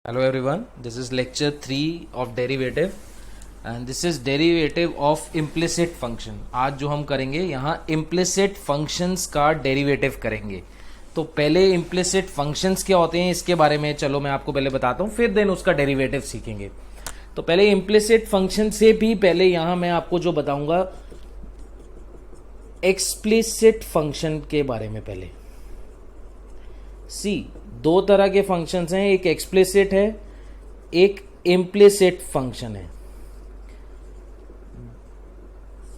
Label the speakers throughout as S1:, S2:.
S1: Hello everyone, this is lecture 3 of derivative and this is derivative of implicit function. आज जो हम करेंगे यहाँ implicit functions का derivative करेंगे. तो पहले implicit functions क्या होते हैं इसके बारे में चलो मैं आपको पहले बताता हूँ, फिर देन उसका derivative सीखेंगे. तो पहले implicit function से भी पहले यहाँ मैं आपको जो बताऊंगा explicit function के बारे में. पहले सी दो तरह के फंक्शंस हैं, एक एक्सप्लिसिट है एक इम्प्लिसिट फंक्शन है.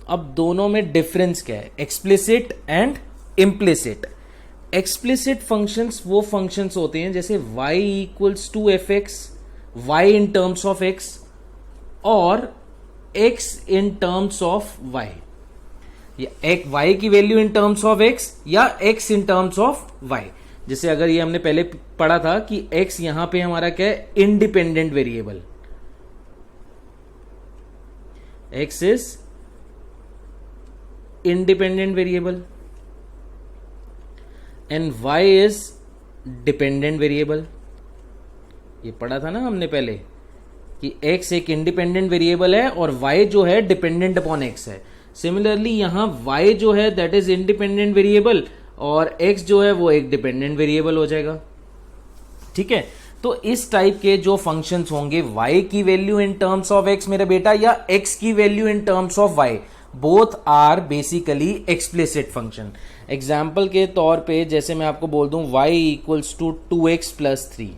S1: अब दोनों में डिफरेंस क्या है, explicit and implicit. Explicit functions वो फंक्शंस होते हैं जैसे y equals to f x, y in terms of x और x in terms of y, या एक y की value in terms of x या x in terms of y. जैसे अगर ये हमने पहले पढ़ा था कि x यहां पे हमारा क्या है, independent variable. x is independent variable and y is dependent variable. ये पढ़ा था ना हमने पहले कि x एक इंडिपेंडेंट वेरिएबल है और y जो है डिपेंडेंट अपॉन x है. सिमिलरली यहां y जो है दैट इज इंडिपेंडेंट वेरिएबल और x जो है वो एक डिपेंडेंट वेरिएबल हो जाएगा. ठीक है, तो इस टाइप के जो फंक्शंस होंगे y की value in terms of x मेरे बेटा या x की value in terms of y, both are basically explicit function. Example के तौर पे जैसे मैं आपको बोल दूं y equals to 2x plus 3,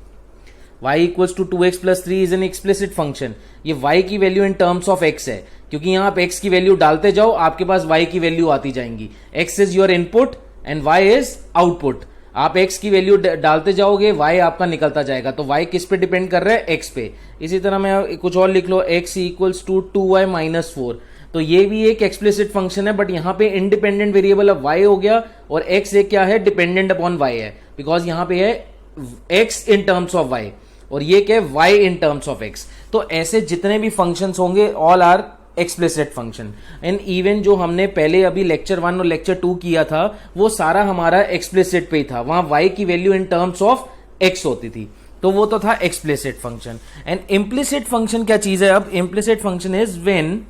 S1: y equals to 2x plus 3 is an explicit function. ये y की value in terms of x है, क्योंकि यहां आप x की वैल्यू डालते जाओ आपके पास y की वैल्यू आती जाएंगी. x is your input and y is output. आप x की वैल्यू डालते जाओगे y आपका निकलता जाएगा. तो y किस पे डिपेंड कर रहा है, x पे. इसी तरह मैं कुछ और लिख लो, x equals to 2y minus 4. तो ये भी एक एक्सप्लिसिट फंक्शन है, बट यहां पे इंडिपेंडेंट वेरिएबल अब y हो गया और x एक क्या है, डिपेंडेंट अपॉन y है, बिकॉज यहां पे है x in terms of y और ये क्या है, y in terms of x. तो ऐसे जितने भी फंक्शंस होंगे all are explicit function. And even जो हमने पहले अभी लेक्चर 1 और लेक्चर 2 किया था वो सारा हमारा एक्सप्लिसिट पे ही था. वहां y की value in terms of x होती थी, तो वो तो था explicit function. And implicit function क्या चीज है. अब implicit function is when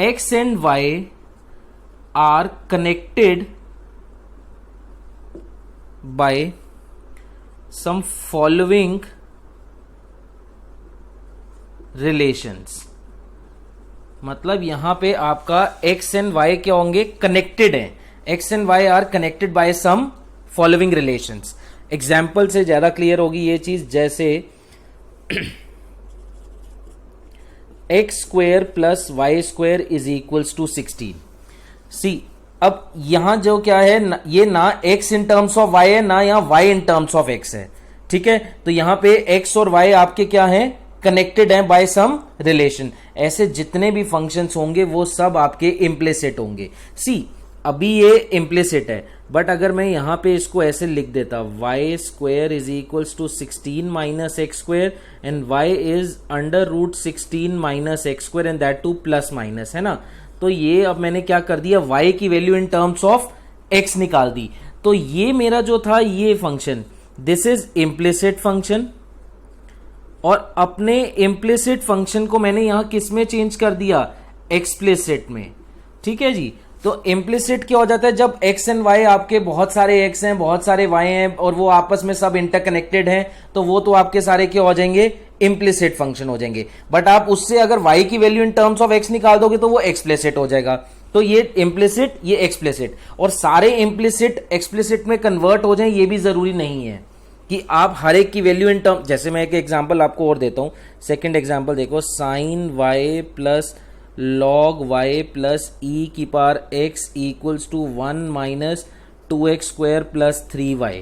S1: x and y are connected by some following relations. मतलब यहां पे आपका x एंड y क्या होंगे, कनेक्टेड हैं. x and y are connected by some following relations. Example से ज्यादा क्लियर होगी ये चीज. जैसे x square plus y square is equals to 16. See अब यहां जो क्या है, ये ना x in terms of y है ना यहां y in terms of x है. ठीक है, तो यहां पे x और y आपके क्या है, कनेक्टेड है बाय सम रिलेशन. ऐसे जितने भी फंक्शंस होंगे वो सब आपके इम्प्लिसिट होंगे. सी अभी ये इम्प्लिसिट है, बट अगर मैं यहां पे इसको ऐसे लिख देता, y square is equals to 16 minus x square and y is under root 16 minus x square and that too plus minus, है ना. तो ये अब मैंने क्या कर दिया, वाई की value in terms of x निकाल दी. तो ये मेरा जो था ये function, this is implicit function. और अपने इम्प्लिसिट फंक्शन को मैंने यहां किस में चेंज कर दिया, एक्सप्लिसिट में. ठीक है जी. तो इम्प्लिसिट क्या हो जाता है, जब x एंड y आपके बहुत सारे x हैं बहुत सारे y हैं और वो आपस में सब इंटरकनेक्टेड हैं, तो वो तो आपके सारे क्या हो जाएंगे, इम्प्लिसिट फंक्शन हो जाएंगे. बट आप उससे अगर y की value in terms of x निकाल दोगे तो वो एक्सप्लिसिट हो जाएगा. तो ये इम्प्लिसिट ये एक्सप्लिसिट, और सारे इम्प्लिसिट एक्सप्लिसिट में कन्वर्ट हो जाए ये भी जरूरी नहीं है कि आप हर एक की वैल्यू इन टर्म. जैसे मैं एक एग्जांपल आपको और देता हूं, सेकंड एग्जांपल देखो, sine y plus log y plus e की power x equals to 1 minus 2x square plus 3y.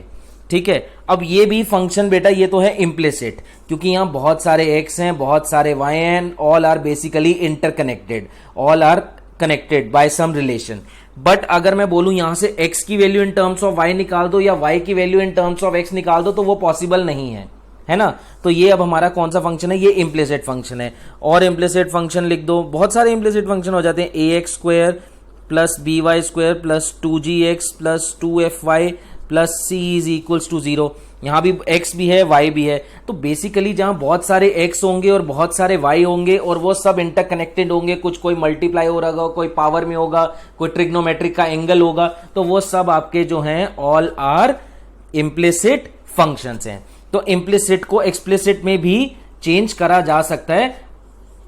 S1: ठीक है, अब ये भी फंक्शन बेटा ये तो है इम्प्लिसिट, क्योंकि यहां बहुत सारे x हैं बहुत सारे y हैं, all are basically interconnected, all are connected by some relation. But अगर मैं बोलूं यहां से x की value in terms of y निकाल दो या y की value in terms of x निकाल दो, तो वो पॉसिबल नहीं है ना. तो ये अब हमारा कौन सा फंक्शन है, ये इम्प्लिसिट फंक्शन है. और इम्प्लिसिट फंक्शन लिख दो, बहुत सारे इम्प्लिसिट फंक्शन हो जाते हैं, ax square plus b y square plus 2gx plus 2fy plus c is equals to 0. यहाँ भी x भी है, y भी है। तो बेसिकली जहां बहुत सारे x होंगे और बहुत सारे y होंगे और वो सब इंटरकनेक्टेड होंगे, कुछ कोई मल्टीप्लाई हो रहा होगा, कोई पावर में होगा, कोई ट्रिग्नोमेट्रिक का एंगल होगा, तो वो सब आपके जो हैं ऑल आर इम्प्लिसिट फंक्शंस हैं। तो इम्प्लिसिट को एक्सप्लिसिट में भी चेंज करा जा सकता है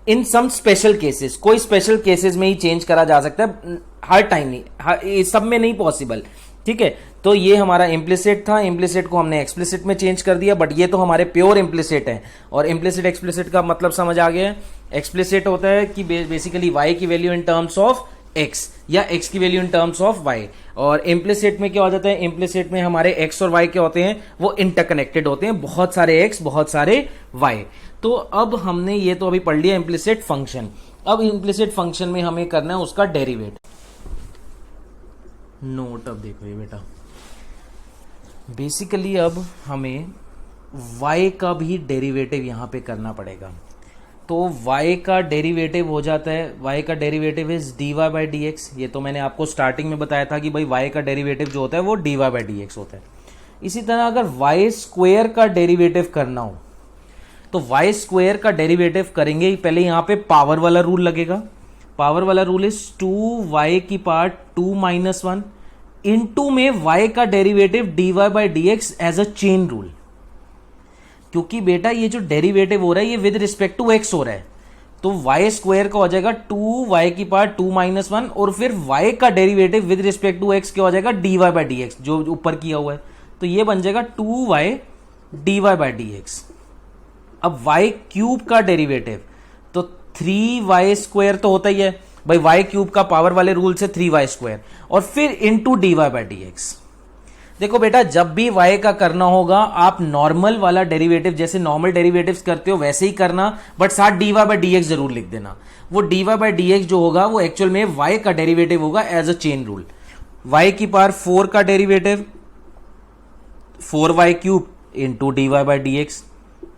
S1: इन सम स्पेशल केसेस। कोई स्पेशल केसेस में ही चेंज करा जा सकता है, हर टाइम नहीं, सब में नहीं पॉसिबल। ठीक है, तो ये हमारा इम्प्लिसिट था, इम्प्लिसिट को हमने एक्सप्लिसिट में चेंज कर दिया, बट ये तो हमारे प्योर इम्प्लिसिट है। और इम्प्लिसिट एक्सप्लिसिट का मतलब समझ आ गया है। एक्सप्लिसिट होता है कि बेसिकली y की value in terms of x या x की value in terms of y। और इम्प्लिसिट में क्या हो जाता है, इम्प्लिसिट में हमारे x और y क्या होते हैं, वो इंटरकनेक्टेड होते हैं, बहुत सारे x बहुत सारे y। तो अब हमने ये तो अभी पढ़ लिया इम्प्लिसिट फंक्शन। अब इम्प्लिसिट फंक्शन में हमें करना है उसका डेरिवेटिव। नोट अब देखो ये बेटा, बेसिकली अब हमें y का भी डेरिवेटिव यहां पे करना पड़ेगा। तो y का डेरिवेटिव हो जाता है, y का derivative is dy by d x. ये तो मैंने आपको स्टार्टिंग में बताया था कि भाई y का डेरिवेटिव जो होता है वो dy बाई डी एक्स होता है। इसी तरह अगर y स्क्वायर का डेरिवेटिव करना हो तो y स्क्वायर का डेरिवेटिव करेंगे, पहले यहां पे पावर वाला रूल लगेगा। पावर वाला रूल इज 2y की पावर 2 माइनस 1 इंटू में y का derivative dy by d x as a chain rule. क्योंकि बेटा ये जो डेरिवेटिव हो रहा है ये विद रिस्पेक्ट टू x हो रहा है, तो y स्क्वायर का हो जाएगा 2y की पावर 2 माइनस 1 और फिर y का derivative with respect to x क्या हो जाएगा, dy बाई डी एक्स, जो ऊपर किया हुआ है। तो ये बन जाएगा 2y dy by d x. अब y क्यूब का डेरिवेटिव तो 3y स्क्वायर तो होता ही है भाई, y क्यूब का पावर वाले रूल से 3y स्क्वायर और फिर into dy by d x. देखो बेटा, जब भी y का करना होगा आप नॉर्मल वाला डेरिवेटिव जैसे नॉर्मल डेरिवेटिव्स करते हो वैसे ही करना, बट साथ dy बाई डी एक्स जरूर लिख देना। वो dy बाई डी एक्स जो होगा वो एक्चुअल में y का डेरिवेटिव होगा as a chain rule. y की पावर 4 का derivative 4y cube into dy by d x,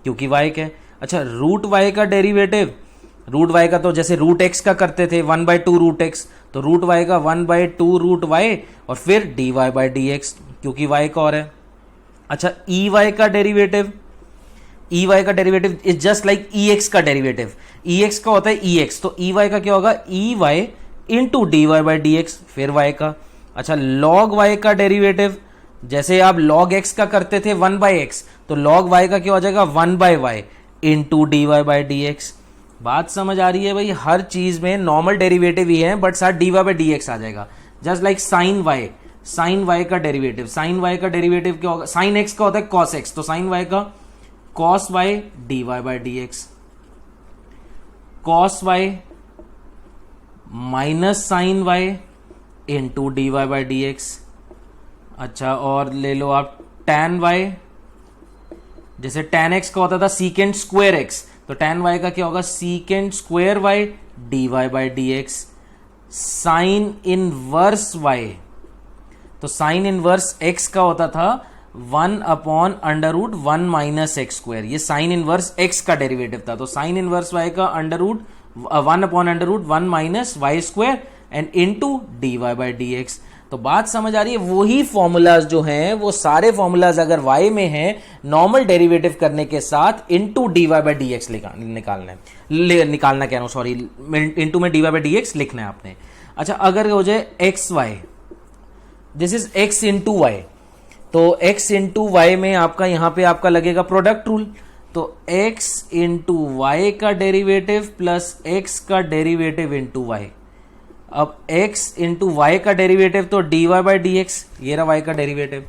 S1: क्योंकि y क्या है। अच्छा, रूट y का डेरिवेटिव, रूट y का तो जैसे रूट x का करते थे 1/2 रूट x, तो रूट y का 1/2 रूट y और फिर dy बाई डी एक्स, क्योंकि y का और है। अच्छा, ey का डेरिवेटिव, ey का derivative is just like ex का डेरिवेटिव। ex का होता है ex, तो ey का क्या होगा, ey into dy by d x, फिर y का। अच्छा, log y का डेरिवेटिव जैसे आप log x का करते थे 1/x, तो log y का क्या हो जाएगा 1/y into dy by d x. बात समझ आ रही है भाई, हर चीज में नॉर्मल डेरिवेटिव ही है बट साथ dy बाई डी एक्स आ जाएगा। Just like sine y, sine y का डेरिवेटिव, साइन y का डेरिवेटिव क्या होगा, साइन x का होता है cos x, तो साइन y का cos y dy by d x, cos y minus sine y into dy by d x. अच्छा, और ले लो आप tan y, जैसे tan x का होता था सीकेंड स्क्वायर x, तो tan y का क्या होगा secant square y dy by d x. Sine inverse y, तो साइन इनवर्स x का होता था 1/√1 माइनस एक्स स्क्वायर, ये साइन इनवर्स x का डेरिवेटिव था। तो साइन इनवर्स y का 1/√1 minus y square and into dy by d x. तो बात समझ आ रही है, वही फॉर्मूलाज जो हैं वो सारे फॉर्मूलाज अगर y में हैं नॉर्मल डेरिवेटिव करने के साथ into dy by d x निकालना है, निकालना क्या, सॉरी, इंटू में dy बाई डी एक्स लिखना है आपने। अच्छा, अगर हो जाए x y, this is x into y, तो x इंटू वाई में आपका यहां पे आपका लगेगा प्रोडक्ट रूल, तो x इंटू वाई का डेरिवेटिव प्लस x का डेरिवेटिव इंटू वाई। अब x इंटू वाई का डेरिवेटिव तो dy बाई डी एक्स, ये रहा y का डेरिवेटिव,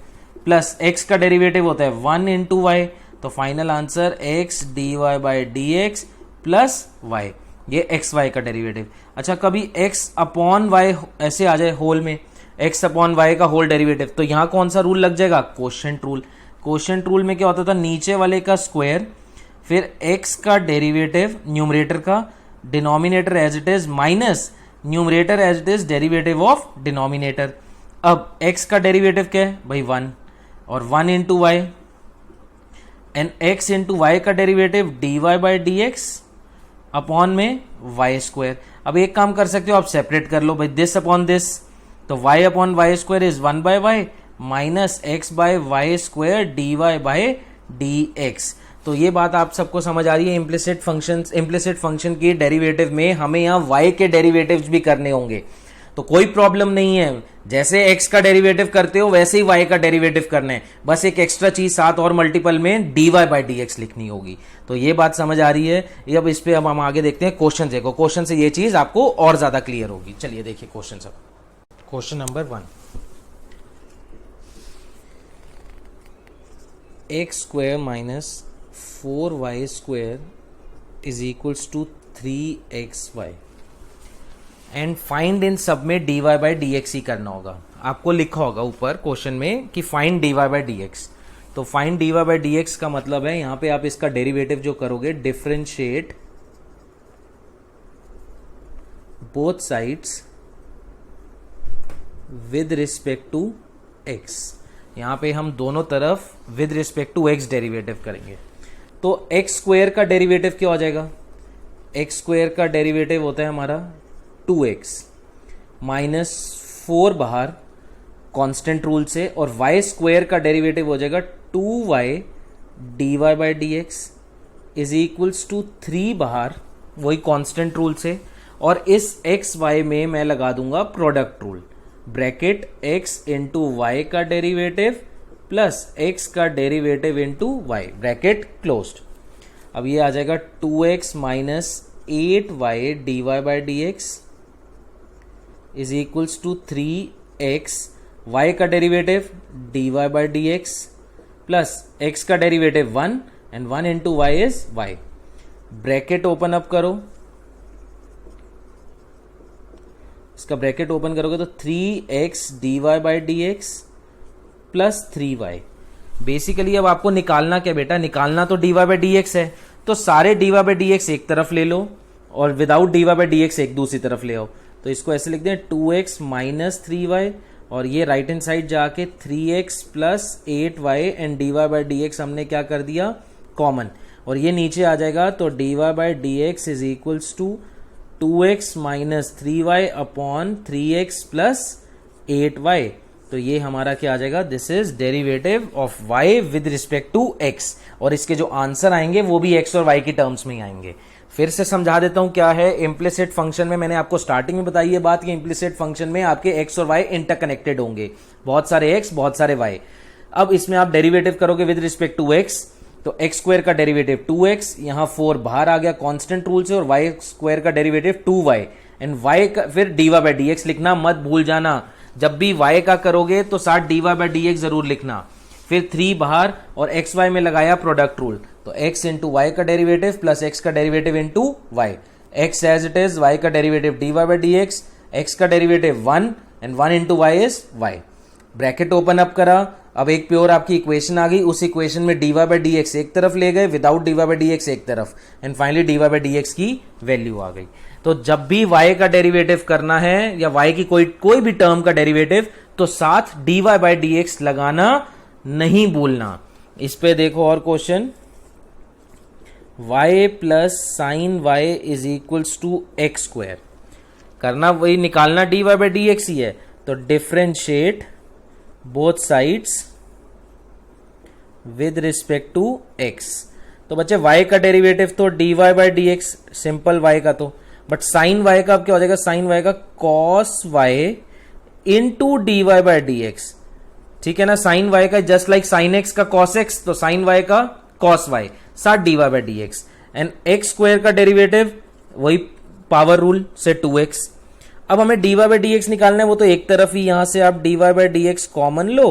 S1: प्लस x का डेरिवेटिव होता है 1 इंटू वाई, तो final answer x dy by d x plus y, ये एक्स वाई का डेरिवेटिव। अच्छा, कभी x अपॉन y ऐसे आ जाए होल में, x अपॉन y का होल डेरिवेटिव, तो यहां कौन सा रूल लग जाएगा, कोशेंट रूल। कोशेंट रूल में क्या होता था, नीचे वाले का स्क्वायर फिर x का डेरिवेटिव न्यूमरेटर का, denominator as it is minus numerator as it is derivative of denominator. अब x का डेरिवेटिव क्या है भाई 1 और 1 into y and x into y का derivative dy by d x upon में वाई स्क्वायर। अब एक काम कर सकते हो आप सेपरेट कर लो भाई, दिस अपॉन दिस, तो y upon y square is 1/y minus x by y square d y by d x. तो ये बात आप सबको समझ आ रही है। इम्प्लिसिट फंक्शन की डेरिवेटिव में हमें यहाँ y के डेरिवेटिव्स भी करने होंगे, तो कोई प्रॉब्लम नहीं है। जैसे x का डेरिवेटिव करते हो वैसे ही y का डेरिवेटिव करना है, बस एक एक्स्ट्रा चीज साथ और मल्टीपल में dy बाई डी एक्स लिखनी होगी। तो ये बात समझ आ रही है। ये अब इस पे अब हम आगे देखते हैं क्वेश्चन। देखो क्वेश्चन से ये चीज आपको और ज्यादा क्लियर होगी। चलिए देखिए क्वेश्चन सब। Question number 1, x square minus 4y square is equals to 3xy and find इन सब में dy बाई डी एक्स ही करना होगा। आपको लिखा होगा ऊपर क्वेश्चन में कि find dy by d x. तो find dy by d x का मतलब है यहां पे आप इसका डेरिवेटिव जो करोगे, differentiate both sides with respect to x। यहां पे हम दोनों तरफ with respect to x derivative करेंगे। तो एक्स स्क्वायर का डेरिवेटिव क्या हो जाएगा? एक्स स्क्वायर का डेरिवेटिव होता है हमारा 2x माइनस 4 बाहर कांस्टेंट रूल से, और y स्क्वायर का डेरिवेटिव हो जाएगा 2y dy by d x is equals to 3 बाहर वही कांस्टेंट रूल से, और इस x y में मैं लगा दूंगा product rule, bracket x into y का डेरिवेटिव प्लस x का derivative into y, bracket closed. अब ये आ जाएगा 2x minus 8y dy by d x is equals to 3x, y का derivative dy by d x plus x का derivative 1 and 1 into y is y। Bracket open up करो, इसका bracket open करोगे तो 3x dy by d x plus 3y। Basically अब आपको निकालना क्या बेटा? निकालना तो dy बाई डी एक्स है, तो सारे dy बाई डी एक्स एक तरफ ले लो और without dy by d x एक दूसरी तरफ ले आओ। तो इसको ऐसे लिख दें 2x माइनस 3y, और ये राइट हैंड साइड जाके 3x plus 8y and dy by d x हमने क्या कर दिया? कॉमन। और ये नीचे आ जाएगा तो dy by d x is equals to 2x minus 3y upon 3x plus 8y। तो ये हमारा क्या आ जाएगा? This is derivative of y with respect to x, और इसके जो आंसर आएंगे वो भी x और y की टर्म्स में ही आएंगे। फिर से समझा देता हूं क्या है इम्प्लिसिट फंक्शन में। मैंने आपको स्टार्टिंग में बताई ये बात कि इम्प्लिसिट फंक्शन में आपके x और y इंटरकनेक्टेड होंगे, बहुत सारे x बहुत सारे y। अब इसमें आप डेरिवेटिव करोगे विद रिस्पेक्ट टू x, तो x स्क्वायर का डेरिवेटिव 2x, यहां 4 बाहर आ गया कांस्टेंट रूल से, और y स्क्वायर का डेरिवेटिव 2y एंड y का फिर dy बाई डी एक्स लिखना मत भूल जाना। जब भी y का करोगे तो साथ dy बाई डी एक्स जरूर लिखना। फिर 3 बाहर और एक्स वाई में लगाया प्रोडक्ट रूल, तो x इंटू वाई का डेरिवेटिव प्लस x का derivative into y, x as it is, y का derivative dy by d x, x का derivative 1 and 1 into y is y। Bracket open up करा, अब एक pure आपकी equation आ गई। उस इक्वेशन में dy बाई डी एक्स एक तरफ ले गए, without dy by d x एक तरफ, and finally dy by d x की वैल्यू आ गई। तो जब भी y का डेरिवेटिव करना है या y की कोई भी टर्म का डेरिवेटिव, तो साथ dy बाई डी एक्स लगाना नहीं भूलना। इस पे देखो और question, y plus sine y is equals to x squared, करना वही, निकालना dy बाई डी एक्स ही है। तो differentiate both sides with respect to x। तो बच्चे y का डेरिवेटिव तो dy by d x, simple y का, तो बट साइन y का अब क्या हो जाएगा? साइन y का cos y into dy by d x, ठीक है ना। साइन y का जस्ट लाइक साइन x का कॉस x, तो साइन y का कॉस y साथ dy by d x, and x square का डेरिवेटिव वही पावर रूल से 2x। अब हमें dy बाई डी एक्स निकालना है, वो तो एक तरफ ही, यहां से आप dy by d x common लो,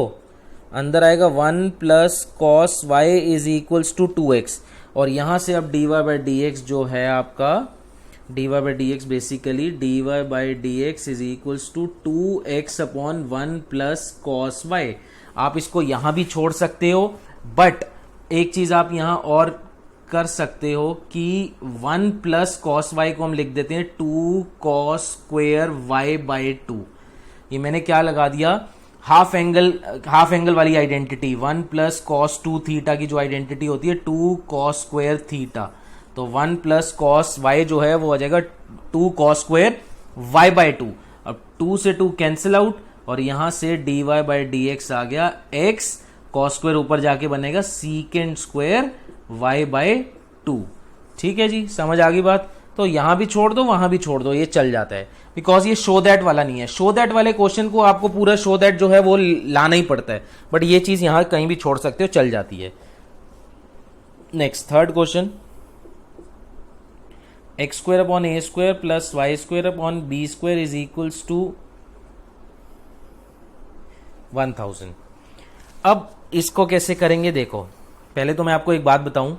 S1: अंदर आएगा 1 plus cos y is equals to 2x, और यहां से अब dy बाई डी एक्स जो है आपका, dy by d x basically dy by d x is equals to 2x upon 1 plus cos y। आप इसको यहां भी छोड़ सकते हो, बट एक चीज आप यहां और कर सकते हो कि 1 प्लस कॉस y को हम लिख देते हैं 2 कॉस स्क्वेयर y बाई 2। ये मैंने क्या लगा दिया? हाफ एंगल वाली आइडेंटिटी, 1 प्लस कॉस 2 थीटा की जो आइडेंटिटी होती है 2 कॉस स्क्वेयर थीटा। तो 1 प्लस कॉस y जो है वो आ जाएगा 2 कॉस स्क्वेयर y बाई 2। अब 2 से 2 कैंसिल आउट, और यहां से dy बाई डी एक्स आ गया x कॉस स्क्वायर ऊपर जाके बनेगा सीकेंड स्क्वायर y बाई 2। ठीक है जी, समझ आ गई बात। तो यहां भी छोड़ दो वहां भी छोड़ दो, ये चल जाता है, बिकॉज ये शो दैट वाला नहीं है। शो दैट वाले क्वेश्चन को आपको पूरा शो दैट जो है वो लाना ही पड़ता है, बट ये चीज यहां कहीं भी छोड़ सकते हो, चल जाती है। Next third question, x squared upon a square plus y square upon b squared is equals to 1000। अब इसको कैसे करेंगे देखो, पहले तो मैं आपको एक बात बताऊं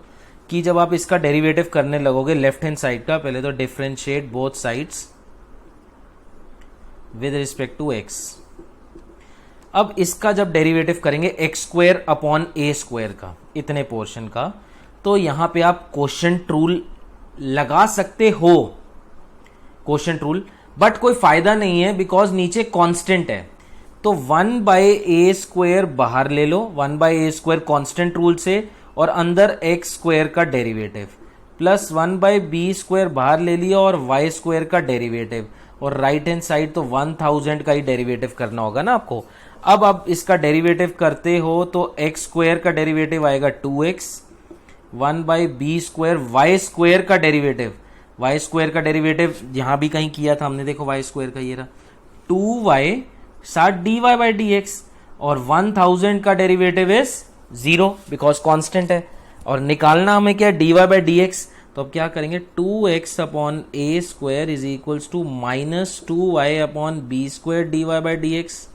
S1: कि जब आप इसका डेरिवेटिव करने लगोगे लेफ्ट हैंड साइड का, पहले तो differentiate both sides with respect to x. अब इसका जब डेरिवेटिव करेंगे x squared upon a squared का, इतने पोर्शन का, तो यहां पे आप क्वोशिएंट रूल लगा सकते हो, क्वोशिएंट रूल, बट कोई फायदा नहीं है बिकॉज नीचे कांस्टेंट है। तो 1 बाय ए स्क्वायर बाहर ले लो, 1 by a squared constant rule से, और अंदर एक्स स्क्वायर का derivative, plus 1 by b squared बाहर ले लिया और वाई स्क्वायर का डेरिवेटिव, और राइट हैंड साइड तो 1000 का ही डेरिवेटिव करना होगा ना आपको। अब आप इसका डेरिवेटिव करते हो तो एक्स स्क्वायर का डेरिवेटिव आएगा 2x, 1 by b squared, y square का डेरिवेटिव, वाई स्क्वायर का डेरिवेटिव यहां भी कहीं किया था हमने, देखो वाई स्क्वायर का ये रहा 2y साथ dy बाई डी एक्स, और 1000 का डेरिवेटिव इज 0 बिकॉज कांस्टेंट है, और निकालना हमें क्या, dy बाई डी एक्स। तो अब क्या करेंगे, 2x upon a squared is equals to minus 2y upon b squared dy by d x.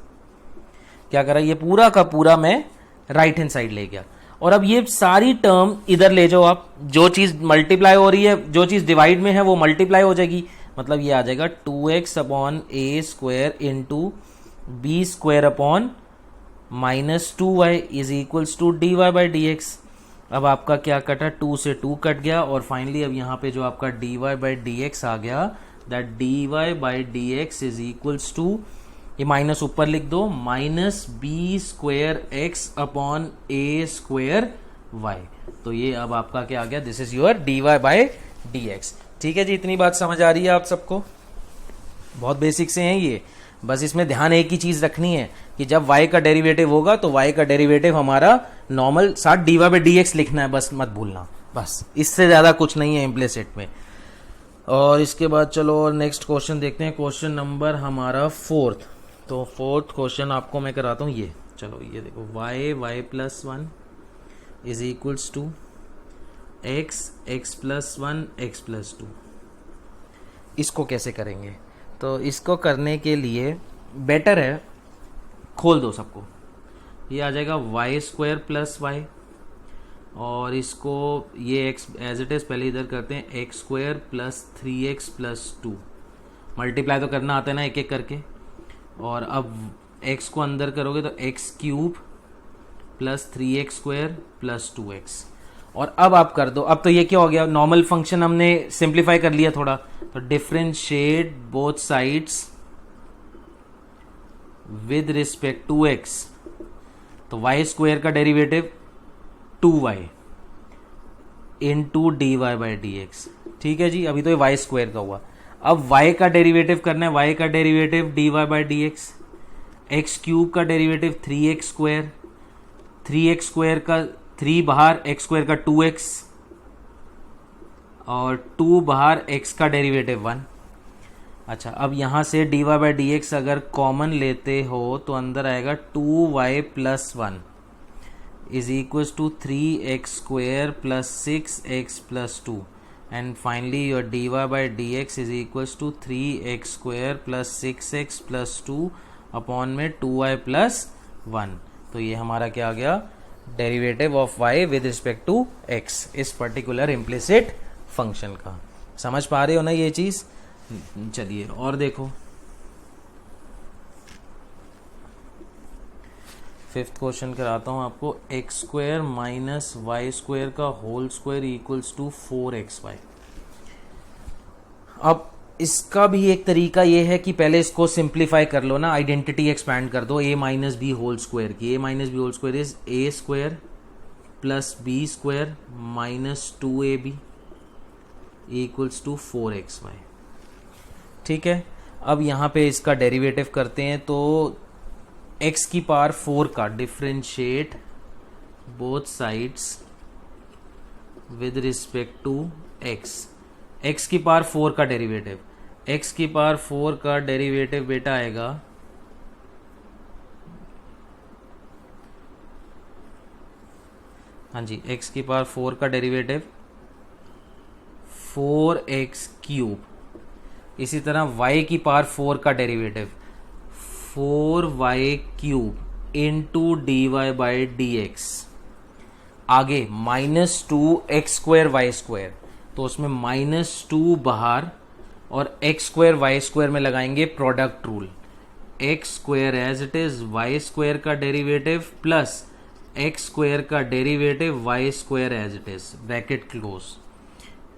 S1: क्या करा, ये पूरा का पूरा मैं राइट हैंड साइड ले गया, और अब ये सारी टर्म इधर ले जाओ आप, जो चीज मल्टीप्लाई हो रही है, जो चीज डिवाइड में है वो मल्टीप्लाई हो जाएगी, मतलब ये आ जाएगा 2x upon a squared into b squared upon minus 2y is equals to d y by d x. अब आपका क्या कटा, 2 से 2 कट गया, और फाइनली अब यहां पे जो आपका d y by d x आ गया, that d y by d x is equals to, ये माइनस ऊपर लिख दो, minus b square x upon a square y. तो ये अब आपका क्या आ गया, this is your d y by d x. ठीक है जी, इतनी बात समझ आ रही है आप सबको, बहुत बेसिक से हैं ये, बस इसमें ध्यान एक ही चीज रखनी है कि जब y का डेरिवेटिव होगा तो y का डेरिवेटिव हमारा नॉर्मल साथ d y by d x लिखना है, बस मत भूलना, बस इससे ज्यादा कुछ नहीं है इम्प्लिसिट में। और इसके बाद चलो नेक्स्ट क्वेश्चन देखते हैं, क्वेश्चन नंबर हमारा 4th। तो 4th क्वेश्चन आपको मैं कराता हूं, ये चलो ये देखो, y plus 1 is equals to x plus 1 x plus 2। इसको कैसे करेंगे, तो इसको करने के लिए बेटर है, खोल दो सबको, ये आ जाएगा वाई स्क्वायर प्लस वाई, और इसको ये एक्स एज इट इज पहले इधर करते हैं, x square plus 3x plus 2, multiply तो करना आता है ना एक एक करके, और अब x को अंदर करोगे तो x cube plus 3x squared plus 2x, और अब आप कर दो, अब तो ये क्या हो गया, नॉर्मल फंक्शन हमने सिंप्लीफाई कर लिया थोड़ा, तो differentiate both sides with respect to x, तो y स्क्वायर का derivative 2y into d y by d x. ठीक है जी, अभी तो ये y स्क्वायर का हुआ, अब y का डेरिवेटिव करना है, y का derivative d y by d x, x cube का derivative 3x square, 3x square का 3 बाहर, x स्क्वायर का 2x, और 2 बाहर, x का डेरिवेटिव 1। अच्छा, अब यहां से d y by d x अगर कॉमन लेते हो तो अंदर आएगा 2y plus 1 is equal to 3x squared plus 6x plus 2, and finally your d y by d x is equal to 3x squared plus 6x plus 2 upon में 2y plus 1। तो ये हमारा क्या आ गया, derivative of y with respect to x, इस particular implicit function का। समझ पा रहे हो ना ये चीज। चलिए और देखो, 5th क्वेश्चन कराता हूं आपको, x square minus y square का whole square equals to 4xy। अब इसका भी एक तरीका ये है कि पहले इसको सिंप्लीफाई कर लो ना, आइडेंटिटी एक्सपैंड कर दो a minus b whole squared की, a minus b whole squared is a squared plus b square minus 2ab equals to 4xy। ठीक है, अब यहाँ पे इसका डेरिवेटिव करते हैं, तो x की पावर 4 का differentiate both sides with respect to x की पावर 4 का डेरिवेटिव, x की पावर 4 का डेरिवेटिव बेटा आएगा हाँ जी, x की पावर 4 का डेरिवेटिव 4x क्यूब, इसी तरह y की पावर 4 का derivative 4y cube into d y by d x, आगे -2x²y², तो उसमें -2 बाहर और x² y² में लगाएंगे product rule, x² as it is y² का डेरिवेटिव प्लस x² का derivative y² as it is, bracket close,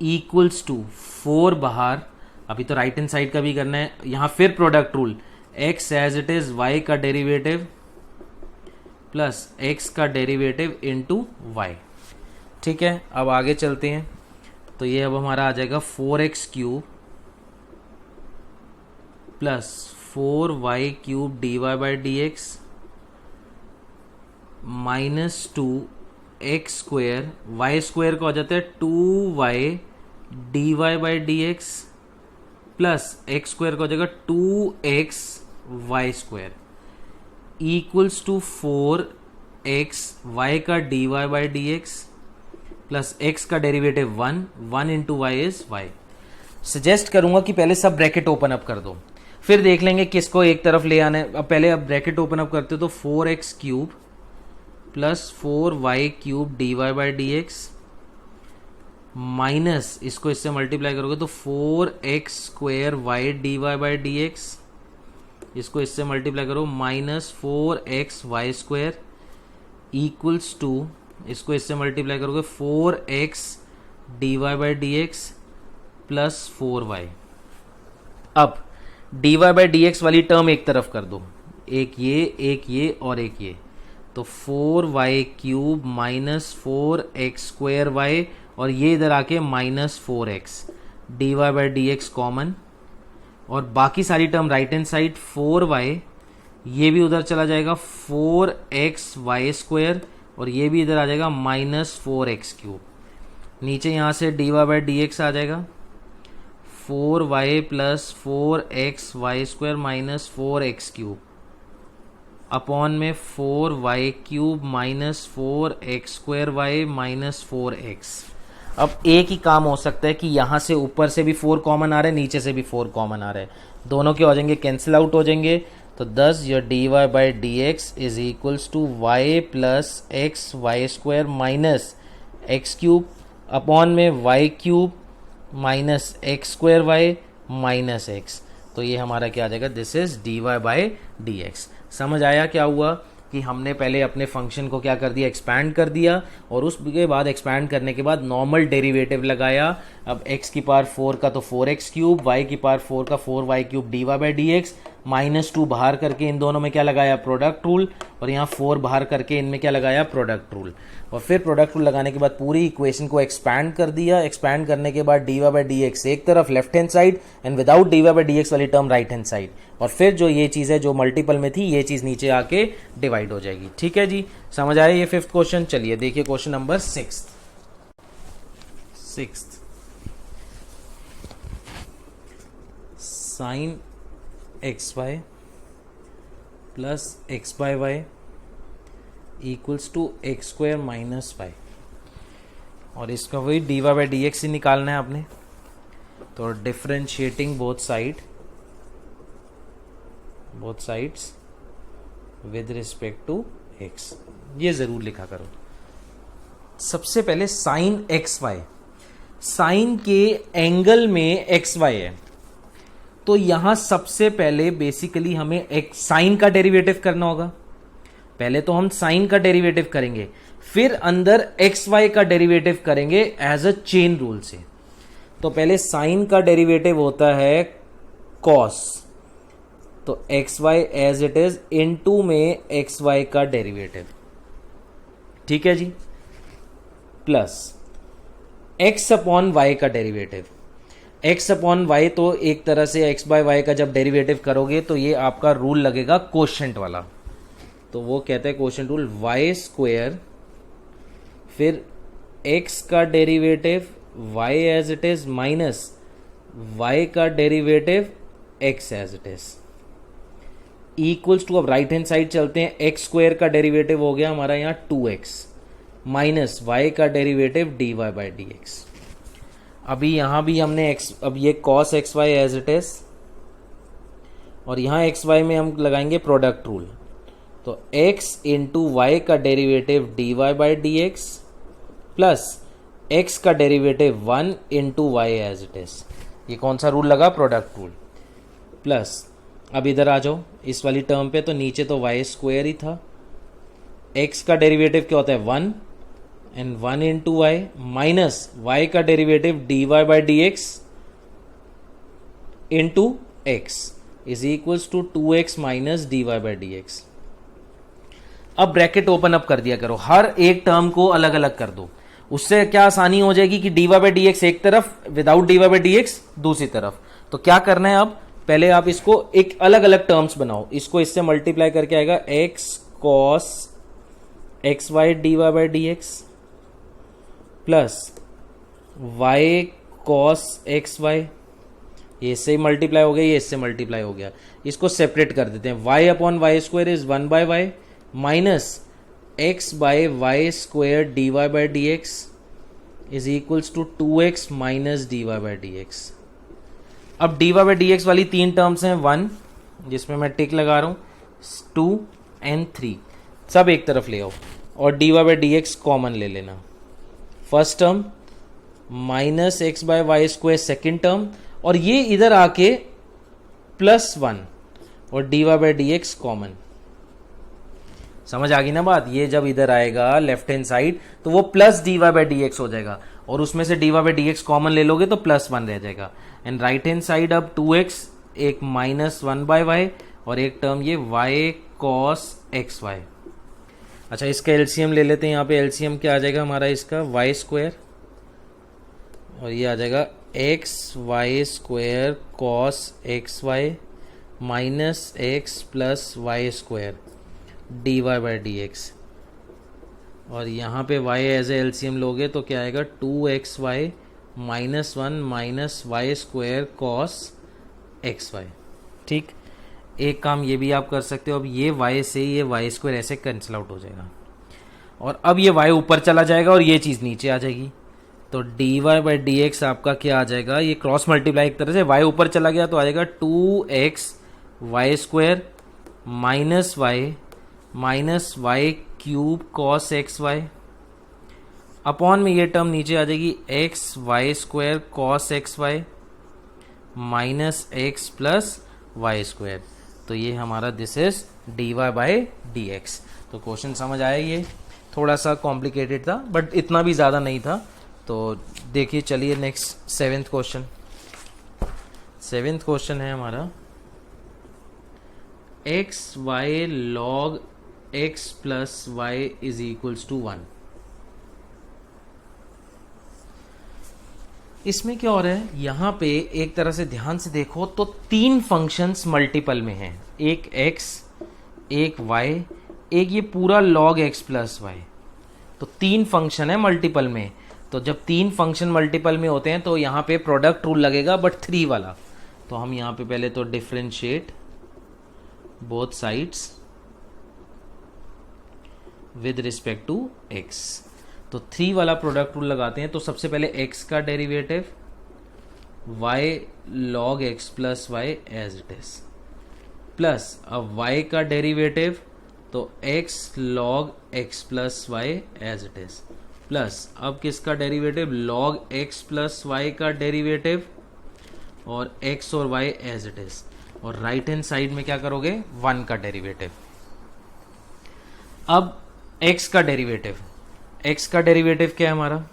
S1: equals to 4 बाहर, अभी तो राइट हैंड साइड का भी करना है, यहां फिर product rule, x as it is y का डेरिवेटिव प्लस x का डेरिवेटिव इनटू y। ठीक है, अब आगे चलते हैं, तो ये अब हमारा आ जाएगा 4x cube plus 4y cube d y by d x -2x² y² का हो जाता है 2y d y by d x plus x² का हो जाएगा 2x y² equals to 4x y का d y by d x plus x का derivative 1 into y is y। Suggest करूंगा कि पहले सब ब्रैकेट ओपन अप कर दो, फिर देख लेंगे किसको एक तरफ ले आना है। अब पहले अब ब्रैकेट ओपन अप करते हो तो 4x cube plus 4y cube d y by d x minus इसको इससे मल्टीप्लाई करोगे तो 4x² y d y by d x, इसको इससे मल्टीप्लाई करो -4x y² इक्वल्स टू, इसको इससे मल्टीप्लाई करोगे 4x d y by d x plus 4y। अब d y by d x वाली टर्म एक तरफ कर दो, एक ये और एक ये, तो 4y cube minus 4x² y और ये इधर आके -4x d y by d x common, और बाकी सारी term right hand side 4y, ये भी उधर चला जाएगा 4x y² और ये भी इधर आ जाएगा -4x क्यूब, नीचे यहाँ से d y by d x आ जाएगा 4y plus 4x y² minus 4x cube upon में 4y cube minus 4x² y minus 4x। अब एक ही काम हो सकता है कि यहाँ से ऊपर से भी 4 कॉमन आ रहा है, नीचे से भी 4 कॉमन आ रहा है, दोनों के हो जाएंगे कैंसिल आउट हो जाएंगे, तो thus your dy by dx is equals to y plus x y² minus x cube upon में y cube minus x² y minus x, तो ये हमारा क्या आ जाएगा, this is dy by dx। समझ आया क्या हुआ कि हमने पहले अपने फंक्शन को क्या कर दिया, एक्सपैंड कर दिया, और उसके बाद एक्सपैंड करने के बाद नॉर्मल डेरिवेटिव लगाया। अब x की पावर 4 का तो 4x क्यूब, y की पावर 4 का 4y cube d y by d x, -2 बाहर करके इन दोनों में क्या लगाया, प्रोडक्ट रूल, और यहाँ 4 बाहर करके इनमें क्या लगाया, प्रोडक्ट रूल, और फिर प्रोडक्ट रूल लगाने के बाद पूरी इक्वेशन को एक्सपैंड कर दिया। एक्सपैंड करने के बाद d y by d x एक तरफ left hand side and without d y by d x वाली टर्म राइट हैंड साइड, और फिर जो ये चीज़ है जो मल्टीपल में थी ये चीज़ नीचे आके डिवाइड हो जाएगी। ठीक है जी, समझ आया ये 5th क्वेश्चन। चलिए देखिए question number 6। Sine x y plus x by y equals to x² minus y, और इसका वही d y by d x ही निकालना है आपने, तो differentiating both sides with respect to x, ये जरूर लिखा करो। सबसे पहले साइन एक्स वाई, साइन के एंगल में एक्स वाई है, तो यहां सबसे पहले बेसिकली हमें एक साइन का डेरिवेटिव करना होगा। पहले तो हम साइन का डेरिवेटिव करेंगे, फिर अंदर एक्स वाई का डेरिवेटिव करेंगे एज अ चेन रूल से। तो पहले साइन का डेरिवेटिव होता है कॉस, तो x y as it is into में एक्स वाई का डेरिवेटिव, ठीक है जी, प्लस एक्स अपॉन वाई का डेरिवेटिव। एक्स अपॉन वाई तो एक तरह से एक्स बाय वाई का जब डेरिवेटिव करोगे तो ये आपका रूल लगेगा कोशेंट वाला, तो वो कहते हैं क्वेश्चन रूल वाई स्क्वायर फिर x का derivative y as it is minus y का derivative x as it is equals to, अब राइट हैंड साइड चलते हैं, एक्स स्क्वायर का डेरिवेटिव हो गया हमारा यहाँ 2x माइनस y का derivative dy by d x. अभी यहाँ भी हमने x, अब ये cos xy as it is और यहाँ xy में हम लगाएंगे प्रोडक्ट रूल, तो x इंटू वाई का derivative dy by d x plus x का derivative 1 into y as it is. ये कौन सा रूल लगा? Product rule. प्लस अब इधर आ जाओ इस वाली टर्म पे, तो नीचे तो वाई स्क्वायर ही था, x का डेरिवेटिव क्या होता है 1 and 1 into y minus y का derivative dy by d x into x is equals to 2x minus dy by d x. अब ब्रैकेट ओपन अप कर दिया करो, हर एक टर्म को अलग अलग कर दो, उससे क्या आसानी हो जाएगी कि dy बाई डी एक्स एक तरफ, without dy by d x दूसरी तरफ। तो क्या करना है, अब पहले आप इसको एक अलग अलग टर्म्स बनाओ, इसको इससे मल्टीप्लाई करके आएगा x cos x y dy by d x plus y cos x y, ये इससे ही मल्टीप्लाई हो गया, ये इससे मल्टीप्लाई हो गया। इसको सेपरेट कर देते हैं, y upon y square is 1 by y minus x by y squared dy by d x is equals to 2x minus dy by d x. अब dy बाई डी एक्स वाली तीन terms हैं, 1 जिसमें मैं टिक लगा रहा हूं, 2 एंड 3 सब एक तरफ ले आओ और dy by d x common ले लेना। First term minus x by y squared second term, और ये इधर आके प्लस 1 और dy by d x common. समझ आ गई ना बात? ये जब इधर आएगा लेफ्ट हैंड साइड तो वो plus dy by d x हो जाएगा, और उसमें से dy by d x common ले लोगे तो प्लस 1 रह जाएगा। एंड राइट हैंड साइड अब 2x, एक माइनस 1 बाय वाई और एक टर्म ये y cos एक्स वाई। अच्छा, इसका एलसीएम ले लेते हैं, यहाँ पे एलसीएम क्या आ जाएगा हमारा इसका वाई स्क्वायर, और ये आ जाएगा x y squared cos x y minus x plus y squared dy by d x, और यहाँ पे y एज ए एलसीएम लोगे तो क्या आएगा 2xy minus 1 minus y squared cos x y. ठीक, एक काम ये भी आप कर सकते हो, अब ये y से ये वाई स्क्वायर ऐसे कैंसिल आउट हो जाएगा, और अब ये y ऊपर चला जाएगा और ये चीज़ नीचे आ जाएगी, तो dy बाई डी एक्स आपका क्या आ जाएगा, ये क्रॉस मल्टीप्लाई एक तरह से, y ऊपर चला गया तो आ जाएगा 2x y squared minus y cube cos x y upon में ये टर्म नीचे आ जाएगी x y squared cos x y minus x plus y squared. तो ये हमारा this is dy by d x. तो क्वेश्चन समझ आया, ये थोड़ा सा कॉम्प्लिकेटेड था बट इतना भी ज़्यादा नहीं था। तो देखिए, चलिए नेक्स्ट सेवेंथ क्वेश्चन है हमारा x y log x plus y is equals to 1। इसमें क्या हो रहा है, यहाँ पे एक तरह से ध्यान से देखो तो तीन फंक्शंस मल्टीपल में हैं, एक x, एक y, एक ये पूरा log x प्लस y। तो तीन फंक्शन है मल्टीपल में। तो जब तीन फंक्शन मल्टीपल में होते हैं तो यहाँ पे प्रोडक्ट रूल लगेगा, बट 3 वाला। तो हम यहाँ पे पहले तो differentiate both sides with respect to x। तो 3 वाला प्रोडक्ट रूल लगाते हैं। तो सबसे पहले x का derivative y log x plus y as it is, plus अब y का डेरिवेटिव तो x log x plus y as it is, plus अब किसका derivative log x plus y का डेरिवेटिव और x और y एज इट इज, और right hand side में क्या करोगे 1 का डेरिवेटिव। अब x का डेरिवेटिव, x का डेरिवेटिव क्या है हमारा,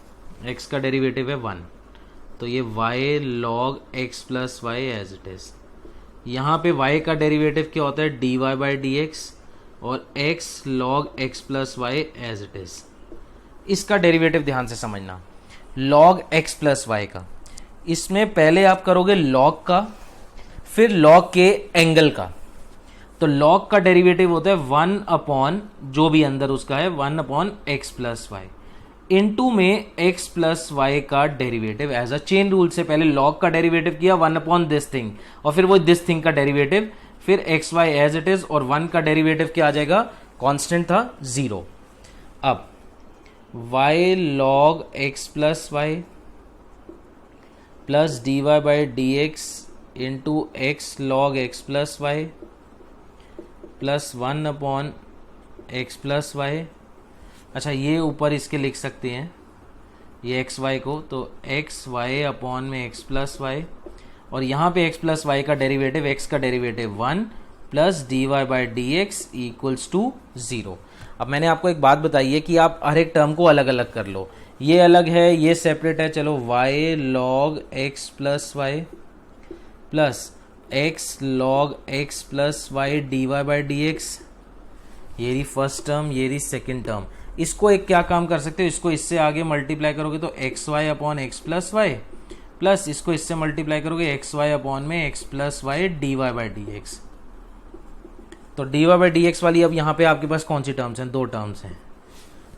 S1: x का डेरिवेटिव है 1, तो ये y log x plus y as it is. यहाँ पे y का डेरिवेटिव क्या होता है dy बाई डी एक्स और x log x plus y as it is. इसका डेरिवेटिव ध्यान से समझना, log x प्लस वाई का, इसमें पहले आप करोगे log का, फिर log के एंगल का। तो log का डेरिवेटिव होता है 1 अपॉन जो भी अंदर उसका है 1 upon x plus y, into में x प्लस वाई का derivative as a chain rule से पहले log का डेरिवेटिव किया 1 अपॉन दिस थिंग और फिर वो दिस थिंग का डेरिवेटिव, फिर x y as it is और 1 का डेरिवेटिव क्या आ जाएगा, कांस्टेंट था 0। अब y log x plus y plus d y by d x into x log x plus y plus 1 upon x plus y. अच्छा, ये ऊपर इसके लिख सकते हैं ये एक्स वाई को, तो एक्स वाई अपॉन में एक्स प्लस वाई और यहाँ पे एक्स प्लस वाई का डेरिवेटिव, एक्स का derivative 1 plus d y by d x equals to 0। अब मैंने आपको एक बात बताई है कि आप हर एक टर्म को अलग अलग कर लो, ये अलग है, ये सेपरेट है, चलो y log x plus y plus x log x plus y d y by d x, ये रही फर्स्ट टर्म, ये रही सेकेंड टर्म। इसको एक क्या काम कर सकते हो, इसको इससे आगे मल्टीप्लाई करोगे तो x y upon x plus y plus इसको इससे मल्टीप्लाई करोगे एक्स वाई अपॉन में x plus y d y by d x. तो d y by d x वाली अब यहाँ पे आपके पास कौन सी टर्म्स हैं, 2 टर्म्स हैं,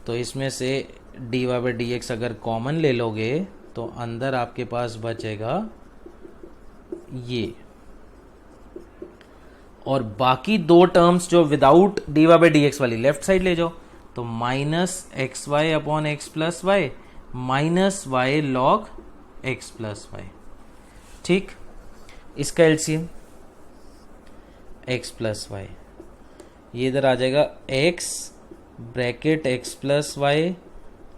S1: तो इसमें से d y by d x अगर कॉमन ले लोगे तो अंदर आपके पास बचेगा ये, और बाकी 2 टर्म्स जो without d y by d x वाली लेफ्ट साइड ले जाओ, तो minus x y upon x plus y minus y log x plus y. ठीक, इसका एलसीएम एक्स प्लस वाई, ये इधर आ जाएगा x bracket x plus y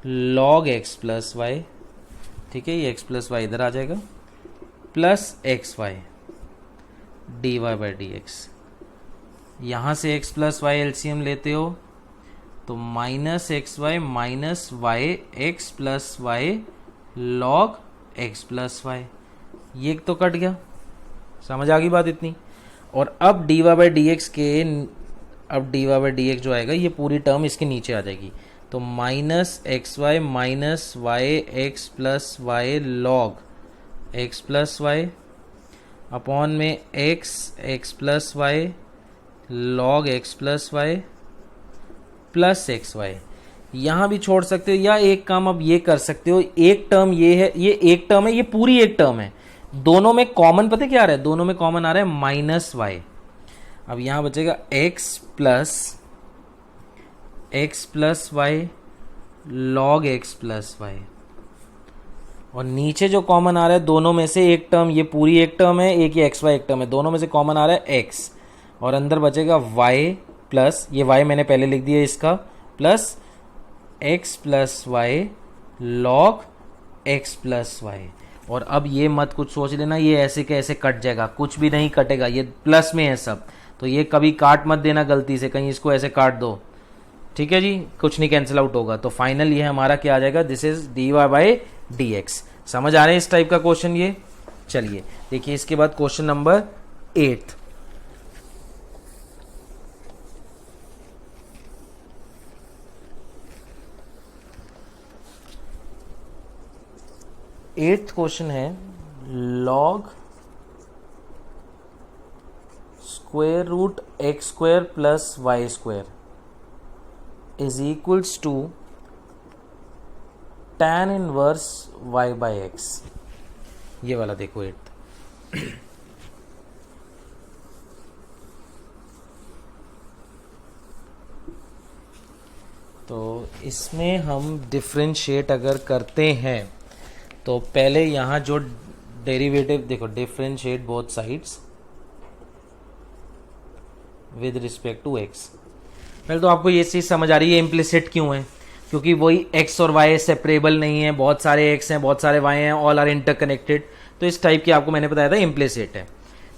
S1: log x plus y, ठीक है, ये एक्स प्लस वाई इधर आ जाएगा plus x y d y by d x. यहाँ से एक्स प्लस वाई एलसीएम लेते हो तो minus x y minus y x plus y log x plus y, ये तो कट गया, समझ आ गई बात इतनी। और अब d y by d x के, अब d y by d x जो आएगा ये पूरी टर्म इसके नीचे आ जाएगी, तो minus x y minus y x plus y log x plus y upon में x x plus y log x plus y plus x y. यहाँ भी छोड़ सकते हो या एक काम अब ये कर सकते हो, एक टर्म ये है, ये एक टर्म है, ये पूरी एक टर्म है, दोनों में कॉमन पता क्या आ रहा है, दोनों में कॉमन आ रहा है माइनस वाई। अब यहाँ बचेगा x plus y log x plus y, और नीचे जो कॉमन आ रहा है दोनों में से एक टर्म, ये पूरी एक टर्म है, एक ये एक्स वाई एक टर्म है, दोनों में से कॉमन आ रहा है एक्स, और अंदर बचेगा वाई प्लस, ये वाई मैंने पहले लिख दिया इसका, plus x plus y log x plus y. और अब ये मत कुछ सोच लेना ये ऐसे कैसे कट जाएगा, कुछ भी नहीं कटेगा, ये प्लस में है सब, तो ये कभी काट मत देना गलती से, कहीं इसको ऐसे काट दो, ठीक है जी, कुछ नहीं कैंसिल आउट होगा। तो फाइनल ये हमारा क्या आ जाएगा, this is d y by d x. समझ आ रहे हैं इस टाइप का क्वेश्चन ये। चलिए देखिए इसके बाद क्वेश्चन नंबर 8। एट्थ क्वेश्चन है log square root x square plus y square is equals to tan inverse y by x. ये वाला देखो 8th। तो इसमें हम डिफरेंशिएट अगर करते हैं तो पहले यहाँ जो डेरिवेटिव देखो, differentiate both sides with respect to x. पहले तो आपको ये चीज़ समझ आ रही है इम्प्लिसिट क्यों है, क्योंकि वही x और y सेपरेबल नहीं है, बहुत सारे x हैं बहुत सारे y हैं, ऑल आर इंटरकनेक्टेड, तो इस टाइप की आपको मैंने बताया था इम्प्लिसिट है।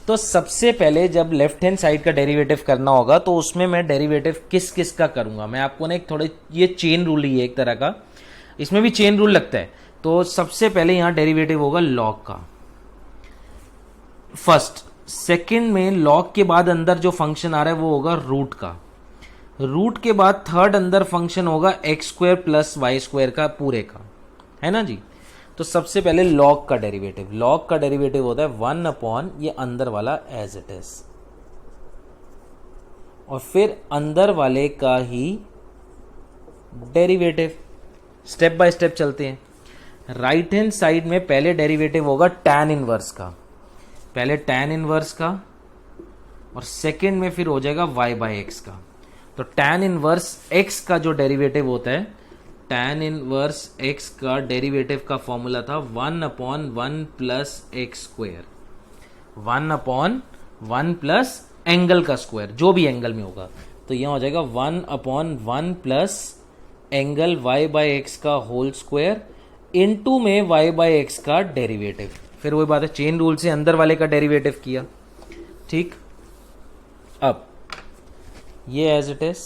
S1: तो सबसे पहले जब लेफ्ट हैंड साइड का डेरिवेटिव करना होगा तो उसमें मैं डेरिवेटिव किस किस का करूंगा, मैं आपको ना एक थोड़े, ये चेन रूल ही है एक तरह का, इसमें भी चेन रूल लगता है। तो सबसे पहले यहां डेरिवेटिव होगा लॉग का फर्स्ट, सेकंड में लॉग के बाद अंदर जो फंक्शन आ रहा है वो होगा रूट का, रूट के बाद थर्ड अंदर फंक्शन होगा x square plus y square का पूरे का, है ना जी। तो सबसे पहले लॉग का डेरिवेटिव, लॉग का डेरिवेटिव होता है 1 अपॉन ये अंदर वाला एज इट इज, और फिर अंदर वाले का ही डेरिवेटिव। स्टेप बाय स्टेप चलते हैं। राइट हैंड साइड में पहले डेरिवेटिव होगा tan इनवर्स का, पहले tan इनवर्स का, और सेकंड में फिर हो जाएगा y बाय एक्स का। तो tan इनवर्स x का जो डेरिवेटिव होता है, tan इनवर्स x का डेरिवेटिव का फॉर्मूला था 1/1 plus x square, 1/1 plus angle का स्क्वायर, जो भी एंगल में होगा। तो यहां हो जाएगा 1/1 plus angle y by x का होल स्क्वायर इनटू में y बाय एक्स का डेरिवेटिव। फिर वही बात है, चेन रूल से अंदर वाले का डेरिवेटिव किया। ठीक, अब ये एज इट इज।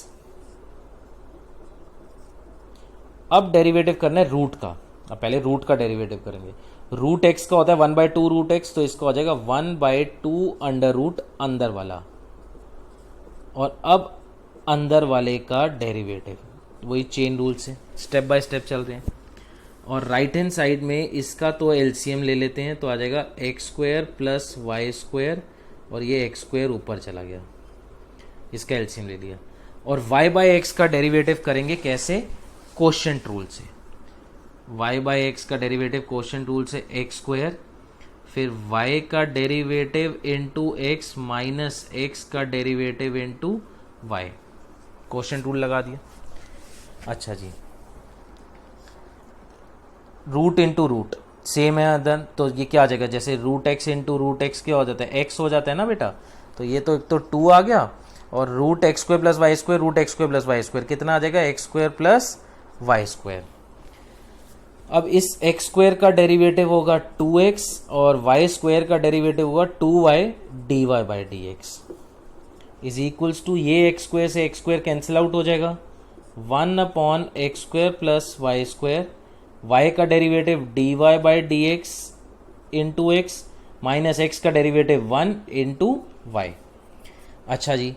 S1: अब डेरिवेटिव करना है रूट का। अब पहले रूट का डेरिवेटिव करेंगे। रूट एक्स का होता है 1/2 रूट एक्स, तो इसका हो जाएगा 1/2 अंडर रूट अंदर वाला, और अब अंदर वाले का डेरिवेटिव, वही चेन रूल से स्टेप बाय स्टेप चल रहे हैं। और राइट हैंड साइड में इसका तो एलसीएम ले लेते हैं, तो आ जाएगा x square plus y square, और ये एक्स स्क्वायर ऊपर चला गया, इसका एलसीएम ले लिया। और y बाय एक्स का डेरिवेटिव करेंगे कैसे? कोशेंट रूल से। y बाय एक्स का डेरिवेटिव कोशेंट रूल से एक्स स्क्वायर, फिर y का derivative into x minus x का derivative into y, quotient rule लगा दिया। अच्छा जी, रूट इंटू रूट सेम है अदर, तो ये क्या आ जाएगा? जैसे root x into root x क्या हो जाता है? एक्स हो जाता है ना बेटा। तो ये तो एक तो 2 आ गया, और root x square plus y square, root x square plus y square कितना आ जाएगा? X square plus y square. अब इस एक्स स्क्वायर का डेरिवेटिव होगा 2x, और वाई स्क्वायर का डेरिवेटिव होगा 2y dy by d x is equals to, ये एक्स स्क्वायर से एक्स स्क्वायर कैंसिल आउट हो जाएगा, 1/x square plus y square, y का derivative dy by d x into x minus x का derivative 1 into y. अच्छा जी,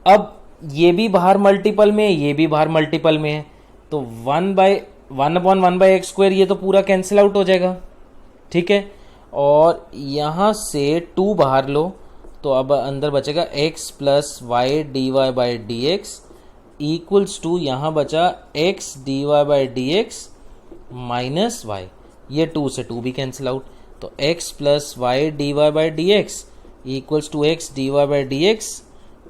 S1: अब ये भी बाहर मल्टीपल में है, ये भी बाहर मल्टीपल में है, तो 1/1 स्क्वायर ये तो पूरा कैंसिल आउट हो जाएगा। ठीक है, और यहां से 2 बाहर लो, तो अब अंदर बचेगा x plus y d y by d x equals to, यहां बचा x d y by d x minus y, ये 2 से 2 भी कैंसिल आउट, तो x plus y d y by d x equals to x d y by d x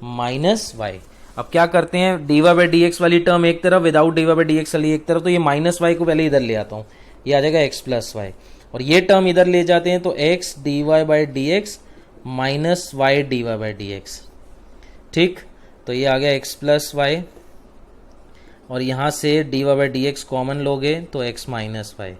S1: minus y. अब क्या करते हैं, d y by d x वाली term एक तरफ, without d y by d x वाली एक तरफ, तो ये माइनस वाई को पहले इधर ले आता हूँ, ये आ जाएगा एक्स प्लस वाई, और ये टर्म इधर ले जाते हैं, तो x d y by d x minus y d y by d x. ठीक, तो ये आ गया एक्स प्लस वाई, और यहाँ से d y by d x common लोगे तो एक्स माइनस वाई।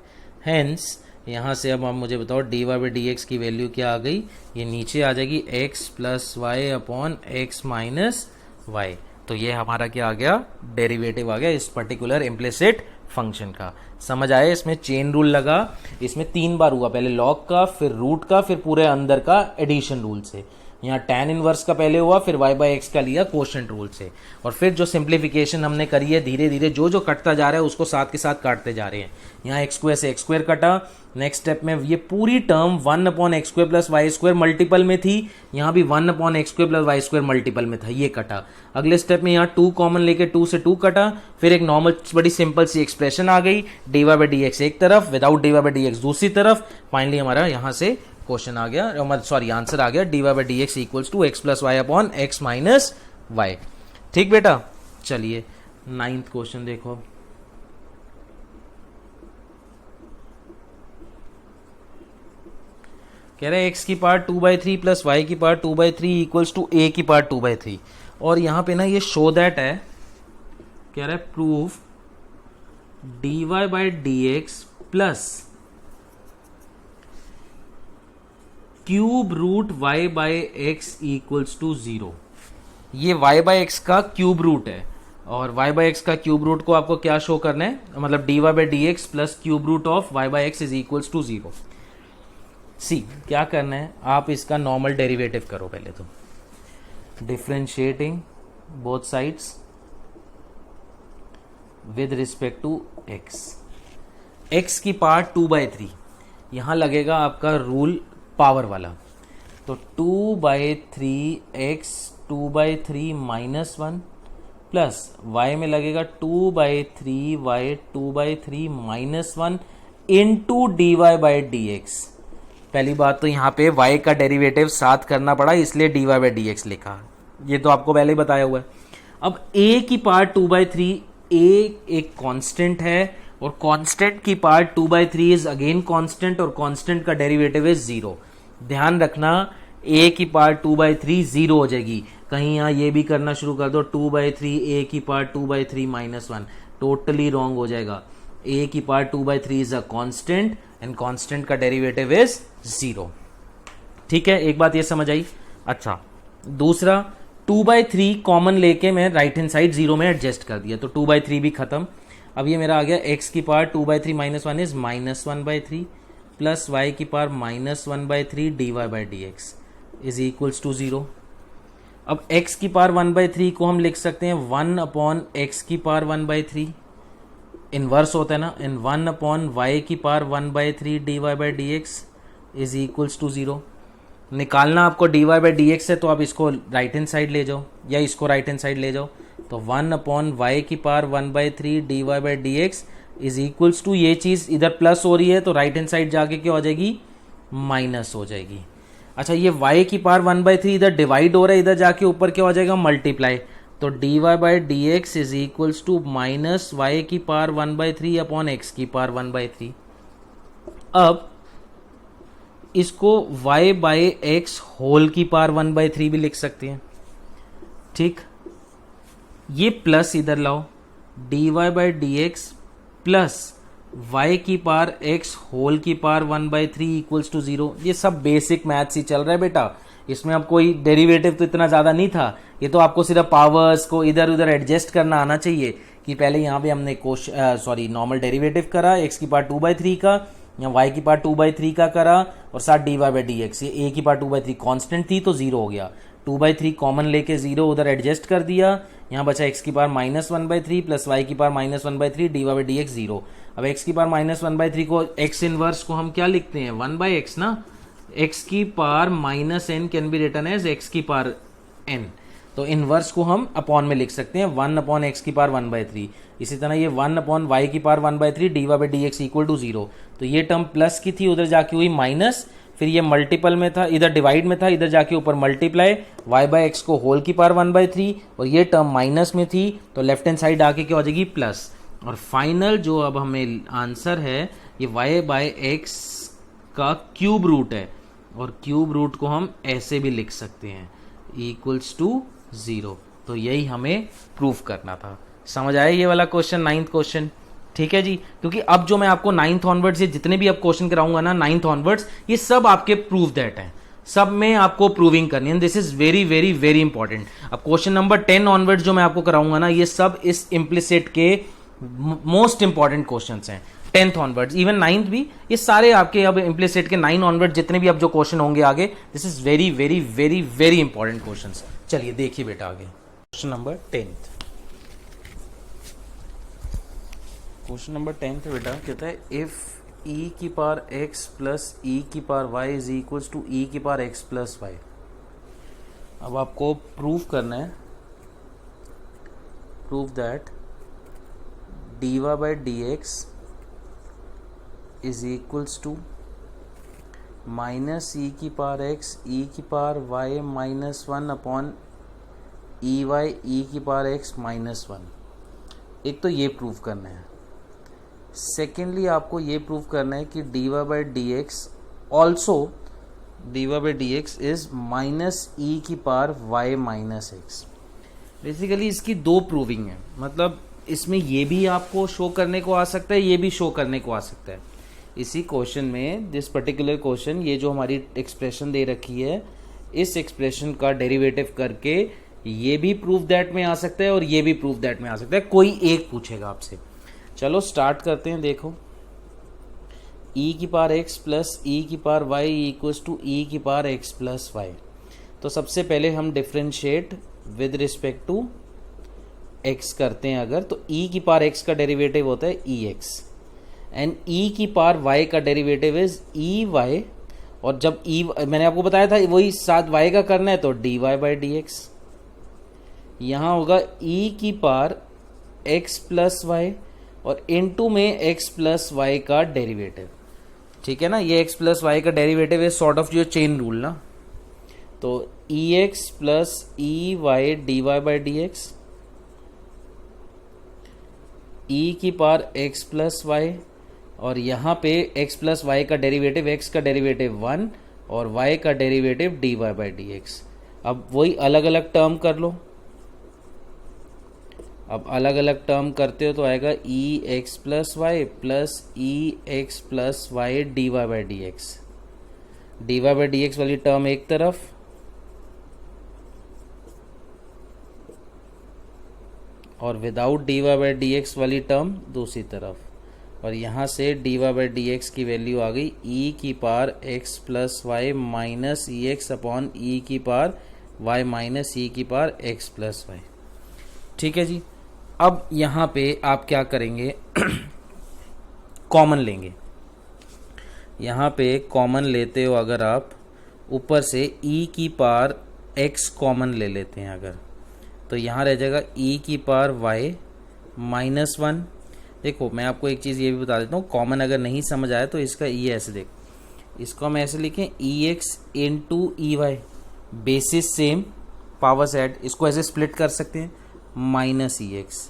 S1: हैंस यहाँ से अब आप मुझे बताओ d y by d x की वैल्यू क्या आ गई? ये नीचे आ जाएगी x plus y upon x minus y. तो ये हमारा क्या आ गया? डेरिवेटिव आ गया इस पर्टिकुलर इम्प्लिसिट फंक्शन का। समझ आए? इसमें चेन रूल लगा, इसमें 3 बार हुआ, पहले लॉग का, फिर रूट का, फिर पूरे अंदर का एडिशन रूल से। यहाँ tan इनवर्स का पहले हुआ, फिर y बाई एक्स का लिया कोशेंट रूल से, और फिर जो सिंप्लीफिकेशन हमने करी है धीरे धीरे जो जो कटता जा रहा है उसको साथ के साथ काटते जा रहे हैं। यहाँ एक्स स्क्वायर से एक्स स्क्वायर कटा, नेक्स्ट स्टेप में ये पूरी term 1/x square plus y square multiple में थी, यहाँ भी 1/x square plus y square multiple में था, ये कटा। अगले स्टेप में यहाँ 2 कॉमन लेके 2 से 2 कटा, फिर एक नॉर्मल बड़ी सिंपल सी एक्सप्रेशन आ गई, d y by d x एक तरफ, without d y by d x दूसरी तरफ। फाइनली हमारा यहाँ से क्वेश्चन आ गया, सॉरी आंसर आ गया, d y by d x equals to x plus y upon x minus y. ठीक बेटा, चलिए 9th क्वेश्चन देखो। कह रहे हैं x की पावर 2/3 प्लस y की पावर 2/3 इक्वल्स टू a की पावर 2/3, और यहां पे ना ये शो दैट है, कह रहा है proof dy by d x plus cube root y by x equals to 0। ये y बाई एक्स का क्यूब रूट है, और y बाई एक्स का क्यूब रूट को आपको क्या शो करना है, मतलब dy by d x plus cube root of y by x is equals to 0। See क्या करना है, आप इसका नॉर्मल डेरिवेटिव करो पहले तो, differentiating both sides with respect to x की पावर 2/3, यहां लगेगा आपका रूल पावर वाला, तो 2/3 x 2/3 minus one plus y में लगेगा 2/3y 2/3 minus one into d y by d x. पहली बात तो यहाँ पे y का डेरिवेटिव साथ करना पड़ा, इसलिए d y by d x लिखा, ये तो आपको पहले ही बताया हुआ है। अब a की पार्ट 2/3, a एक कांस्टेंट है और कांस्टेंट की पार्ट 2/3 इज अगेन कांस्टेंट और कांस्टेंट का डेरिवेटिव इज 0। ध्यान रखना a की पार्ट 2/3 0 हो जाएगी। कहीं यहाँ ये भी करना शुरू कर दो 2/3 a की part 2/3 minus one, totally wrong हो जाएगा। a की part 2/3 is a constant and constant का डेरिवेटिव इज 0। ठीक है, एक बात ये समझ आई। अच्छा, दूसरा 2/3 कॉमन लेके मैं राइट हैंड साइड 0 में एडजस्ट कर दिया, तो 2/3 भी खत्म। अब ये मेरा आ गया x की power 2/3 minus one is -1/3 plus y की power -1/3 dy by d x is equals to 0। अब x की पावर 1/3 को हम लिख सकते हैं 1/x की पावर 1/3, इनवर्स होता है ना, इन 1/y की power 1/3 dy by d x is equals to 0। निकालना आपको dy बाई डी एक्स है, तो आप इसको राइट हैंड साइड ले जाओ या इसको राइट हैंड साइड ले जाओ, तो 1/y की power 1/3 dy by d x is equals to, ये चीज इधर प्लस हो रही है तो राइट हैंड साइड जाके क्या हो जाएगी, माइनस हो जाएगी। अच्छा, ये y की पावर 1/3 इधर डिवाइड हो रहा है, इधर जाके ऊपर क्या हो जाएगा, मल्टीप्लाई, तो dy by d x is equals to minus y की पावर 1/3 अपॉन x की पावर 1/3। अब इसको y बाई एक्स होल की पावर 1/3 भी लिख सकते हैं। ठीक, ये प्लस इधर लाओ, dy by d x plus y की पावर x होल की पावर 1/3 इक्वल्स टू 0। ये सब बेसिक मैथ्स ही चल रहा है बेटा, इसमें अब कोई डेरिवेटिव तो इतना ज्यादा नहीं था, ये तो आपको सिर्फ पावर्स को इधर उधर एडजस्ट करना आना चाहिए कि पहले यहाँ पे हमने नॉर्मल डेरिवेटिव करा x की पावर 2/3 का, यहाँ y की पावर 2/3 का करा और साथ dy बाई डी एक्स, ये a की पावर 2/3 कांस्टेंट थी तो 0 हो गया, 2/3 कॉमन लेके 0 उधर एडजस्ट कर दिया, यहाँ बचा x की पावर -1/3 प्लस y की power -1/3 dy by d x 0। अब x की पावर -1/3 को x इनवर्स को हम क्या लिखते हैं, 1/x ना, x की power -n can be written as x की पावर n, तो इनवर्स को हम अपॉन में लिख सकते हैं 1/x की पावर 1/3। इसी तरह ये 1/y की power 1/3 dy by d x equal to 0, तो ये टर्म प्लस की थी उधर जाके हुई माइनस, फिर ये मल्टीपल में था, इधर डिवाइड में था, इधर जाके ऊपर मल्टीप्लाई, y बाई एक्स को होल की पावर 1/3 और ये टर्म माइनस में थी तो लेफ्ट हैंड साइड आके क्या हो जाएगी, प्लस। और फाइनल जो अब हमें आंसर है ये y बाई एक्स का क्यूब रूट है, और क्यूब रूट को हम ऐसे भी लिख सकते हैं इक्वल्स टू 0। तो यही हमें प्रूफ करना था। समझ आया ये वाला क्वेश्चन, 9th क्वेश्चन? ठीक है जी, क्योंकि अब जो मैं आपको 9th ऑनवर्ड्स ये जितने भी अब क्वेश्चन कराऊंगा ना 9th ऑनवर्ड्स, ये सब आपके प्रूफ दैट है, सब में आपको प्रूविंग करनी है, this is very very very important. अब क्वेश्चन नंबर 10 ऑनवर्ड्स जो मैं आपको कराऊंगा ना, ये सब इस इम्प्लिसिट के मोस्ट इंपॉर्टेंट क्वेश्चंस हैं। 10th ऑनवर्ड्स, इवन 9th भी, ये सारे आपके अब इम्प्लिसिट के 9 ऑनवर्ड जितने भी अब जो क्वेश्चन होंगे आगे, this is very very very very important questions. चलिए देखिए बेटा आगे question number 10th। Question number 10th बेटा कहता है इफ e की पावर x प्लस e की power y is equals to e की पावर x प्लस y। अब आपको प्रूव करना है, prove that dy by d x is equals to minus e की पावर x e की power y minus 1 upon e y e की power x minus 1। एक तो ये प्रूव करना है। सेकेंडली आपको ये प्रूव करना है कि dy by d x also dy by d x is minus e की power y minus x. Basically इसकी दो प्रूविंग है, मतलब इसमें ये भी आपको शो करने को आ सकता है, ये भी शो करने को आ सकता है। इसी क्वेश्चन में दिस पर्टिकुलर क्वेश्चन, ये जो हमारी एक्सप्रेशन दे रखी है, इस एक्सप्रेशन का डेरिवेटिव करके ये भी प्रूफ दैट में आ सकता है और ये भी प्रूफ दैट में आ सकता है, कोई एक पूछेगा आपसे। चलो स्टार्ट करते हैं। देखो e की पावर x प्लस e की power y equals to e की पावर x प्लस y। तो सबसे पहले हम differentiate with respect to x करते हैं अगर, तो e की पावर x का डेरिवेटिव होता है ex एंड e की पावर y का डेरिवेटिव इज ey, और जब मैंने आपको बताया था वही साथ y का करना है तो dy बाई डी एक्स। यहाँ होगा e की पावर x प्लस वाई और इनटू में x प्लस वाई का डेरिवेटिव। ठीक है ना, ये x प्लस वाई का डेरिवेटिव है सॉर्ट ऑफ जो चेन रूल ना। तो ex plus e y d y by d x, e की पावर x प्लस वाई और यहाँ पे x प्लस वाई का डेरिवेटिव, x का डेरिवेटिव 1 और y का derivative dy by d x. अब वही अलग अलग टर्म कर लो। अब अलग अलग टर्म करते हो तो आएगा e x plus y plus e x plus y d y by d x. D y by d x वाली टर्म एक तरफ और without d y by d x वाली टर्म दूसरी तरफ, और यहाँ से d y by d x की वैल्यू आ गई ई की power x plus y minus e x upon e की पावर वाई माइनस ई की पावर एक्स प्लस वाई। ठीक है जी। अब यहाँ पे आप क्या करेंगे, कॉमन लेंगे। यहाँ पे कॉमन लेते हो अगर आप, ऊपर से e की पावर x कॉमन ले लेते हैं अगर, तो यहाँ रह जाएगा e की पावर y माइनस 1। देखो मैं आपको एक चीज़ ये भी बता देता हूँ, कॉमन अगर नहीं समझ आया तो इसका e ऐसे देख, इसको हम ऐसे लिखें ex into e y, bases same power set, इसको ऐसे स्प्लिट कर सकते हैं माइनस ई एक्स,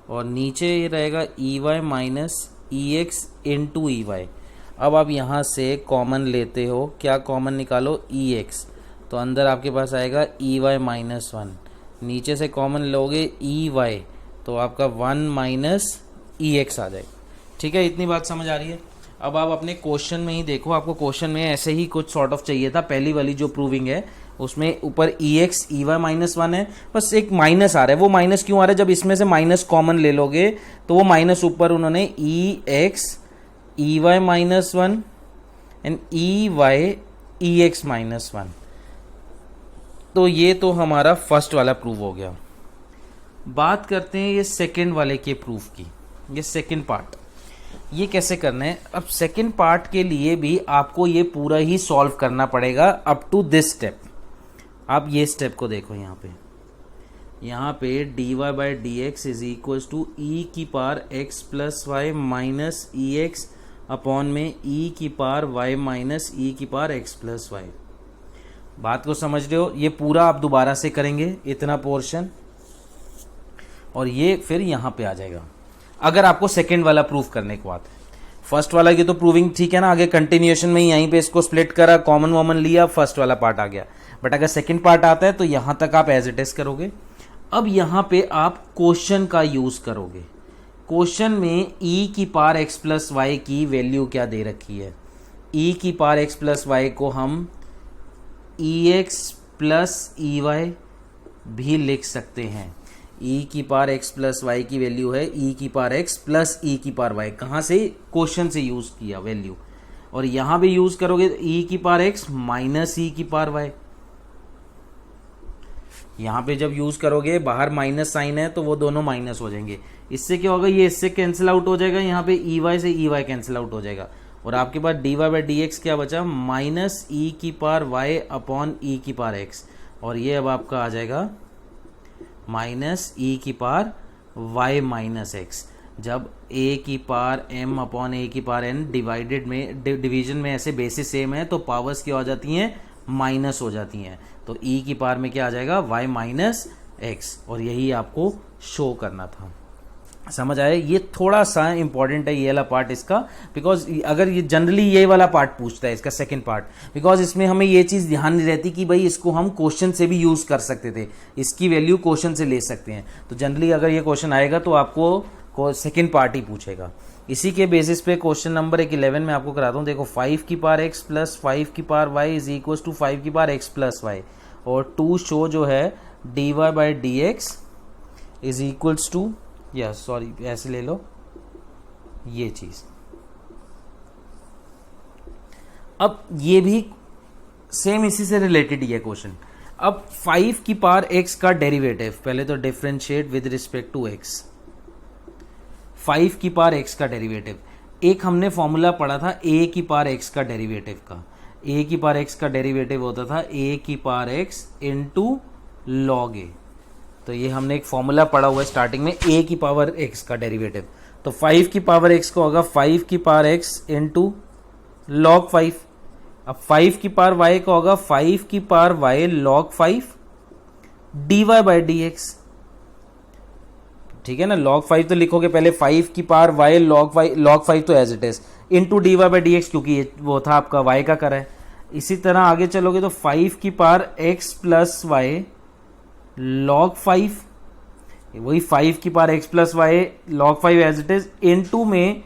S1: और नीचे ये रहेगा ई y minus e x into e Y. अब आप यहाँ से कॉमन लेते हो, क्या कॉमन निकालो ई एक्स, तो अंदर आपके पास आएगा ई वाई माइनस 1, नीचे से कॉमन लोगे ई वाई तो आपका 1 माइनस ई एक्स आ जाएगा। ठीक है, इतनी बात समझ आ रही है। अब आप अपने क्वेश्चन में ही देखो, आपको क्वेश्चन में ऐसे ही कुछ सॉर्ट ऑफ चाहिए था। पहली वाली जो प्रूविंग है उसमें ऊपर ई एक्स ई वाई माइनस 1 है, बस एक माइनस आ रहा है। वो माइनस क्यों आ रहा है, जब इसमें से माइनस कॉमन ले लोगे तो वो माइनस ऊपर उन्होंने e x e y minus 1 and e y e x minus 1। तो ये तो हमारा फर्स्ट वाला प्रूव हो गया। बात करते हैं ये सेकेंड वाले के प्रूफ की, ये सेकेंड पार्ट। ये कैसे करना है, अब सेकेंड पार्ट के लिए भी आपको ये पूरा ही सॉल्व करना पड़ेगा अप टू दिस स्टेप। आप ये स्टेप को देखो, यहाँ पे d y by d x is equal to e की power x plus y minus e x upon में ई की पावर वाई माइनस ई की पावर एक्स प्लस वाई। बात को समझ रहे हो, ये पूरा आप दोबारा से करेंगे इतना पोर्शन, और ये फिर यहाँ पे आ जाएगा अगर आपको सेकेंड वाला प्रूफ करने के बाद। फर्स्ट वाला की तो प्रूविंग ठीक है ना, आगे कंटिन्यूएशन में ही यहीं पे इसको स्प्लिट करा, कॉमन वॉमन लिया, फर्स्ट वाला पार्ट आ गया। बट अगर सेकेंड पार्ट आता है तो यहां तक आप एज इट इज करोगे। अब यहां पे आप क्वेश्चन का यूज करोगे। क्वेश्चन में e की पावर x प्लस वाई की वैल्यू क्या दे रखी है, e की पावर x प्लस वाई को हम ex प्लस ई वाई भी लिख सकते हैं। e की पावर x प्लस वाई की वैल्यू है e की पावर x प्लस e की पावर y। कहाँ से, क्वेश्चन से यूज किया वैल्यू, और यहां भी यूज करोगे e की पावर x माइनस e की पावर y। यहां पे जब यूज करोगे, बाहर माइनस साइन है तो वो दोनों माइनस हो जाएंगे। इससे क्या होगा, ये इससे कैंसिल आउट हो जाएगा, यहाँ पे ई वाई से ई वाई कैंसिल आउट हो जाएगा, और आपके पास d y by d x क्या बचा, माइनस ई की पावर वाई अपॉन ई की पावर एक्स, और ये अब आपका आ जाएगा माइनस ई की पावर वाई माइनस एक्स। जब ए की पावर एम अपॉन ए की पावर एन डिवाइडेड में, डिवीजन में ऐसे बेसिस सेम है तो पावर्स क्या हो जाती हैं, माइनस हो जाती हैं। तो e की पावर में क्या आ जाएगा, y माइनस एक्स, और यही आपको शो करना था। समझ आए, ये थोड़ा सा इंपॉर्टेंट है ये वाला पार्ट इसका, बिकॉज अगर ये जनरली ये वाला पार्ट पूछता है इसका सेकंड पार्ट, बिकॉज इसमें हमें ये चीज़ ध्यान नहीं रहती कि भाई इसको हम क्वेश्चन से भी यूज़ कर सकते थे, इसकी वैल्यू क्वेश्चन से ले सकते हैं। तो जनरली अगर ये क्वेश्चन आएगा तो आपको सेकेंड पार्ट ही पूछेगा। इसी के बेसिस पे क्वेश्चन नंबर 11 में आपको कराता हूँ। देखो 5 की पावर x प्लस 5 की power y is equal to 5 की पावर x प्लस वाई, और टू शो जो है d y by d x is equals to, या सॉरी ऐसे ले लो ये चीज। अब ये भी सेम इसी से रिलेटेड ही है क्वेश्चन। अब 5 की पावर x का डेरिवेटिव, पहले तो differentiate with respect to x। 5 की पावर x का डेरिवेटिव, एक हमने फॉर्मूला पढ़ा था a की पावर x का डेरिवेटिव का। a की पावर x का डेरिवेटिव होता था a की power x into log a। तो ये हमने एक फॉर्मूला पढ़ा हुआ है स्टार्टिंग में, a की पावर x का डेरिवेटिव। तो 5 की पावर x को होगा 5 की पावर x इंटू log 5। अब 5 की पावर y का होगा 5 की power y log 5 dy by d x. ठीक है ना, log 5 तो लिखोगे पहले 5 की पावर y log 5 तो as it is into d y by d x, क्योंकि ये वो था आपका y का करा है। इसी तरह आगे चलोगे तो 5 की power x plus y log 5, वही 5 की power x plus y log 5 as it is into में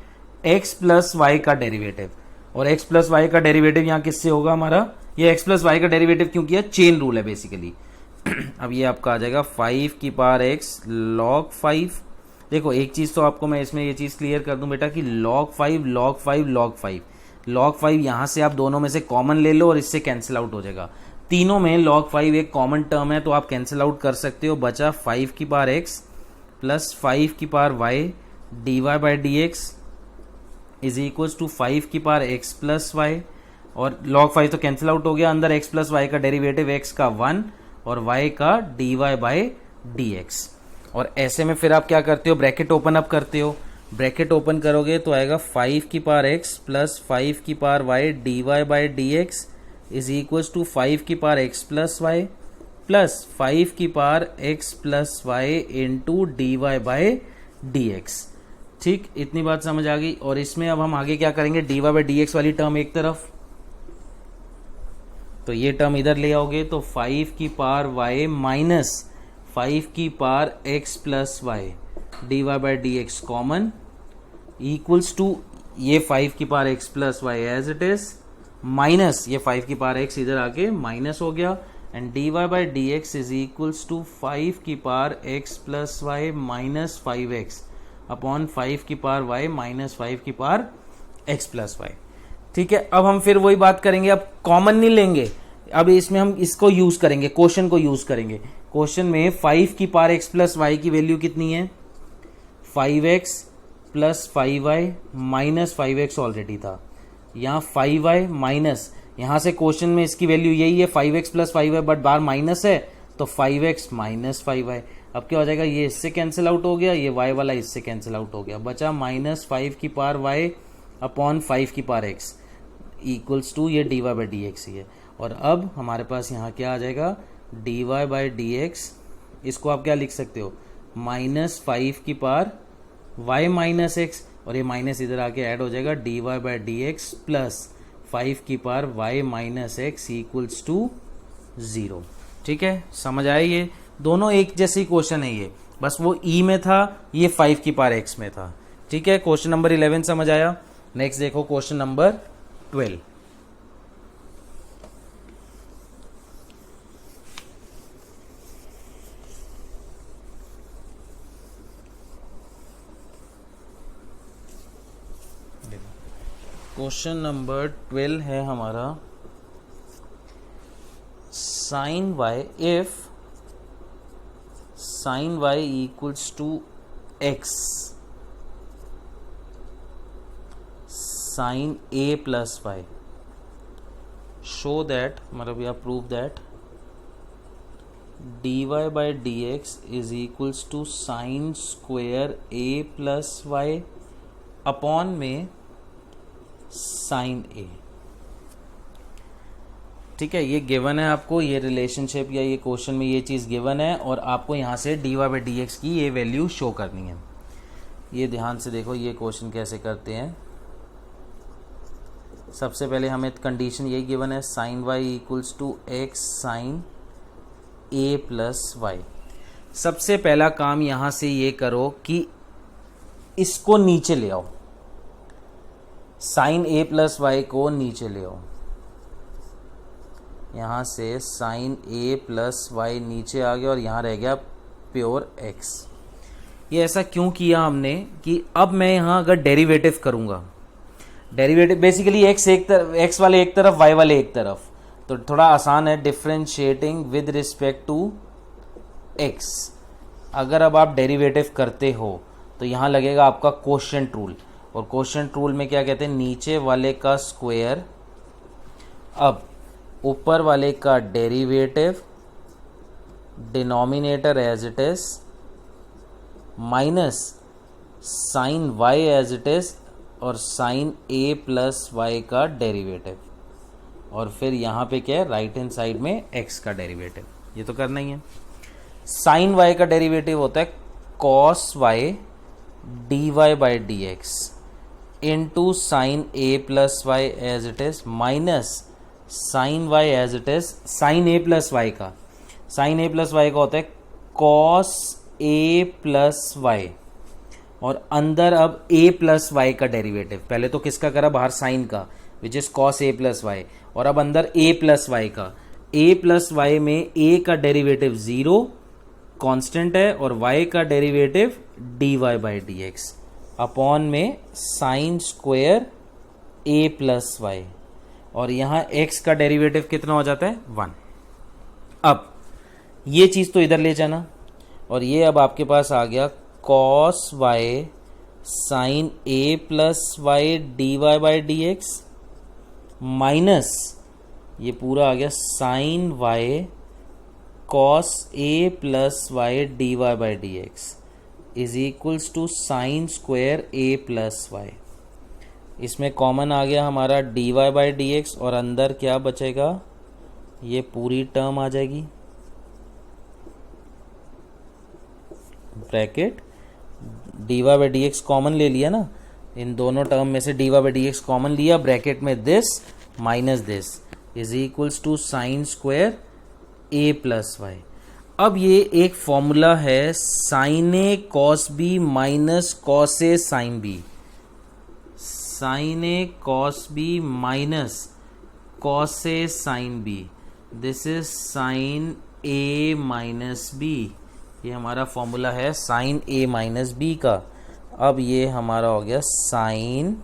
S1: x प्लस वाई का डेरिवेटिव। और x प्लस वाई का डेरिवेटिव यहाँ किससे होगा हमारा, ये x प्लस वाई का डेरिवेटिव क्योंकि यह चेन रूल है बेसिकली। अब ये आपका आ जाएगा 5 की पावर x log 5। देखो एक चीज तो आपको मैं इसमें ये चीज क्लियर कर दूं बेटा कि log 5 log 5 log 5 log 5 यहां से आप दोनों में से कॉमन ले लो और इससे कैंसिल आउट हो जाएगा। तीनों में log 5 एक कॉमन टर्म है तो आप कैंसिल आउट कर सकते हो। बचा 5 की पावर x प्लस 5 की power y dy by d x is equal to 5 की पावर x प्लस वाई, और log 5 तो कैंसिल आउट हो गया, अंदर x प्लस वाई का डेरिवेटिव x का 1 और y का dy बाई डी एक्स। और ऐसे में फिर आप क्या करते हो, ब्रैकेट ओपन अप करते हो। ब्रैकेट ओपन करोगे तो आएगा 5 की पावर x प्लस 5 की power y dy by d x is equal to 5 की power x plus y plus 5 की power x plus y into d y by d x. ठीक, इतनी बात समझ आ गई। और इसमें अब हम आगे क्या करेंगे, d y by d x वाली टर्म एक तरफ, तो ये टर्म इधर ले आओगे तो 5 की पावर y माइनस 5 की power x plus y d y by d x common equals to ये 5 की power x plus y as it is minus ये 5 की पावर x इधर आके माइनस हो गया and d y by d x is equals to 5 की power x plus y minus 5x upon 5 की पावर y माइनस 5 की पावर x प्लस वाई। ठीक है, अब हम फिर वही बात करेंगे, अब कॉमन नहीं लेंगे, अब इसमें हम इसको यूज करेंगे, क्वेश्चन को यूज करेंगे। क्वेश्चन में 5 की पावर x प्लस वाई की वैल्यू कितनी है, 5x plus 5y minus 5x already था, यहाँ 5y माइनस, यहाँ से क्वेश्चन में इसकी वैल्यू यही है 5x plus 5y, but bar minus है तो 5x माइनस 5y। अब क्या हो जाएगा, ये इससे कैंसिल आउट हो गया, ये y वाला इससे कैंसिल आउट हो गया, बचा माइनस 5 की पावर y अपॉन 5 की पावर x इक्वल्स टू ये d y by d x ही है। और अब हमारे पास यहाँ क्या आ जाएगा, d y by d x, इसको आप क्या लिख सकते हो, माइनस 5 की पावर y माइनस एक्स, और ये माइनस इधर आके ऐड हो जाएगा d y by d x plus 5 की power y minus x equals to 0। ठीक है, समझ आया, ये दोनों एक जैसे क्वेश्चन है, ये बस वो ई में था, ये 5 की पावर x में था। ठीक है, क्वेश्चन नंबर 11 समझ आया। नेक्स्ट देखो क्वेश्चन नंबर 12। क्वेश्चन नंबर 12 है हमारा, sine y if sine y equals to x sine a plus y, show that, मतलब या prove that d y by d x is equals to sine square a plus y upon में sine a. ठीक है, ये given है आपको, ये relationship या ये क्वेश्चन में ये चीज गिवन है और आपको यहां से d y by d x की ये वैल्यू शो करनी है। ये ध्यान से देखो ये क्वेश्चन कैसे करते हैं। सबसे पहले हमें कंडीशन यही गिवन है, sine y equals to x sine a plus y. सबसे पहला काम यहां से ये करो कि इसको नीचे ले आओ, साइन ए प्लस वाई को नीचे ले आओ, यहां से साइन ए प्लस वाई नीचे आ गया और यहां रह गया प्योर एक्स। ये ऐसा क्यों किया हमने कि अब मैं यहां अगर डेरिवेटिव करूंगा, डेरिवेटिव बेसिकली एक्स एक तरफ, एक्स वाले एक तरफ, वाई वाले एक तरफ, तो थोड़ा आसान है differentiating with respect to x. अगर अब आप डेरिवेटिव करते हो तो यहां लगेगा आपका कोशेंट रूल, और कोशेंट रूल में क्या कहते हैं, नीचे वाले का स्क्वायर अब ऊपर वाले का derivative denominator as it is minus sine y as it is और साइन ए प्लस वाई का डेरिवेटिव, और फिर यहाँ पे क्या है, राइट हैंड साइड में एक्स का डेरिवेटिव। ये तो करना ही है। साइन वाई का डेरिवेटिव होता है cos y d y by d x into sine a plus y as it is minus sine y as it is sine a plus y का, साइन ए प्लस वाई का होता है cos a plus y, और अंदर अब a plus y का derivative, पहले तो किसका करा, बाहर साइन का, which is cos a plus y, और अब अंदर a प्लस वाई का। a प्लस वाई में a का डेरिवेटिव 0 कांस्टेंट है और y का derivative dy by d x upon में sine square a plus y, और यहाँ x का डेरिवेटिव कितना हो जाता है 1। अब ये चीज तो इधर ले जाना, और ये अब आपके पास आ गया cos y sine a plus y d y by d x minus ये पूरा आ गया sine y cos a plus y d y by d x is equals to sine square a plus y. इसमें common आ गया हमारा d y by d x, और अंदर क्या बचेगा, ये पूरी टर्म आ जाएगी, bracket d y by d x common ले लिया ना, इन दोनों टर्म में से d y by d x common लिया, ब्रैकेट में this minus this is equals to sine square a plus y. अब ये एक फॉर्मूला है sine a cos b minus cos a sine b, sine a cos b minus cos a sine b, this is sine a minus b. ये हमारा formula है sine a minus B का। अब ये हमारा हो गया sine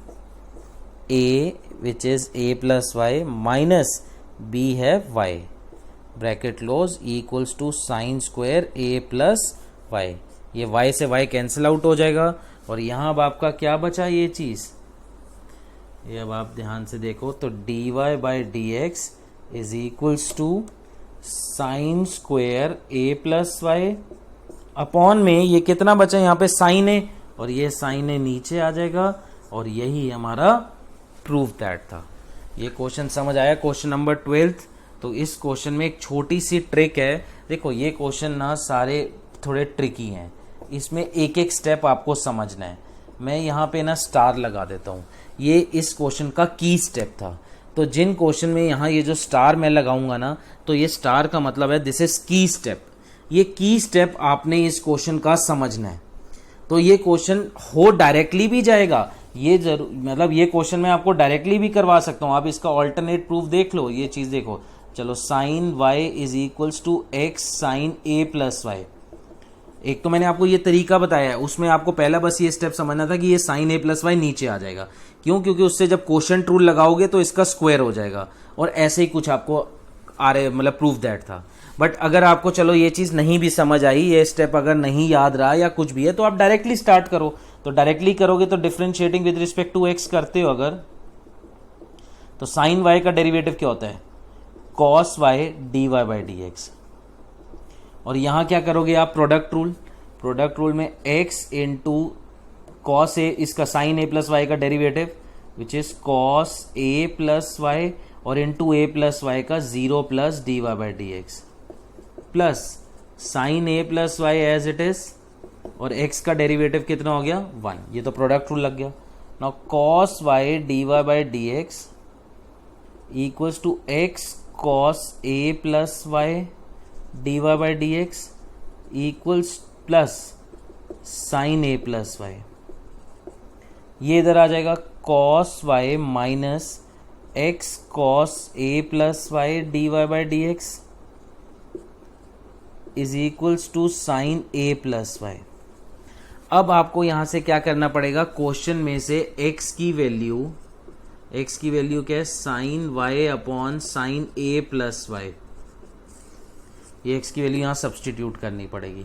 S1: a which is a plus y minus b है y, bracket close equals to sine square a plus y. ये वाई से वाई कैंसिल आउट हो जाएगा, और यहाँ अब आपका क्या बचा, ये चीज, ये अब आप ध्यान से देखो तो d y by d x is equals to sine square a plus y upon में ये कितना बचा यहाँ पे साइन ए, और ये साइन ए नीचे आ जाएगा, और यही हमारा प्रूव दैट था। ये क्वेश्चन समझ आया, क्वेश्चन नंबर 12। तो इस क्वेश्चन में एक छोटी सी ट्रिक है, देखो ये क्वेश्चन ना सारे थोड़े ट्रिकी हैं, इसमें एक एक स्टेप आपको समझना है। मैं यहाँ पे ना स्टार लगा देता हूँ, ये इस क्वेश्चन का की स्टेप था। तो जिन क्वेश्चन में यहाँ ये जो स्टार मैं लगाऊंगा ना, तो ये स्टार का मतलब है दिस इज की स्टेप, ये की स्टेप आपने इस क्वेश्चन का समझना है। तो ये क्वेश्चन हो डायरेक्टली भी जाएगा, ये जरूर मतलब ये क्वेश्चन मैं आपको डायरेक्टली भी करवा सकता हूं, आप इसका ऑल्टरनेट प्रूफ देख लो। ये चीज देखो, चलो sine y is equals to x sine a plus y. एक तो मैंने आपको ये तरीका बताया है, उसमें आपको पहला बस ये स्टेप समझना था कि ये साइन ए प्लस वाई नीचे आ जाएगा, क्यों, क्योंकि उससे जब क्वोशिएंट रूल लगाओगे तो इसका स्क्वायर हो जाएगा, और ऐसे ही कुछ आपको मतलब प्रूफ दैट था। बट अगर आपको चलो ये चीज नहीं भी समझ आई, ये स्टेप अगर नहीं याद रहा या कुछ भी है, तो आप डायरेक्टली स्टार्ट करो। तो डायरेक्टली करोगे तो differentiating with respect to x करते हो अगर, तो साइन वाई का डेरिवेटिव क्या होता है, cos y d y by d x. और यहां क्या करोगे आप, प्रोडक्ट रूल, प्रोडक्ट रूल में एक्स इंटू कॉस ए, इसका साइन ए प्लस वाई का derivative which is cos a plus y, और इंटू ए प्लस वाई का 0 plus d y by d x plus sine a plus y as it is, और x का derivative कितना हो गया 1। ये तो प्रोडक्ट रूल लग गया। Now cos y d y by d x equals to x cos a plus y d y by d x equals plus sine a plus y. ये इधर आ जाएगा cos y minus x cos a plus y d y by d x is equals to sine a plus y. अब आपको यहां से क्या करना पड़ेगा, क्वेश्चन में से x की वैल्यू क्या है, sine y upon sine a plus y. ये x की वैल्यू यहां सब्सटीट्यूट करनी पड़ेगी।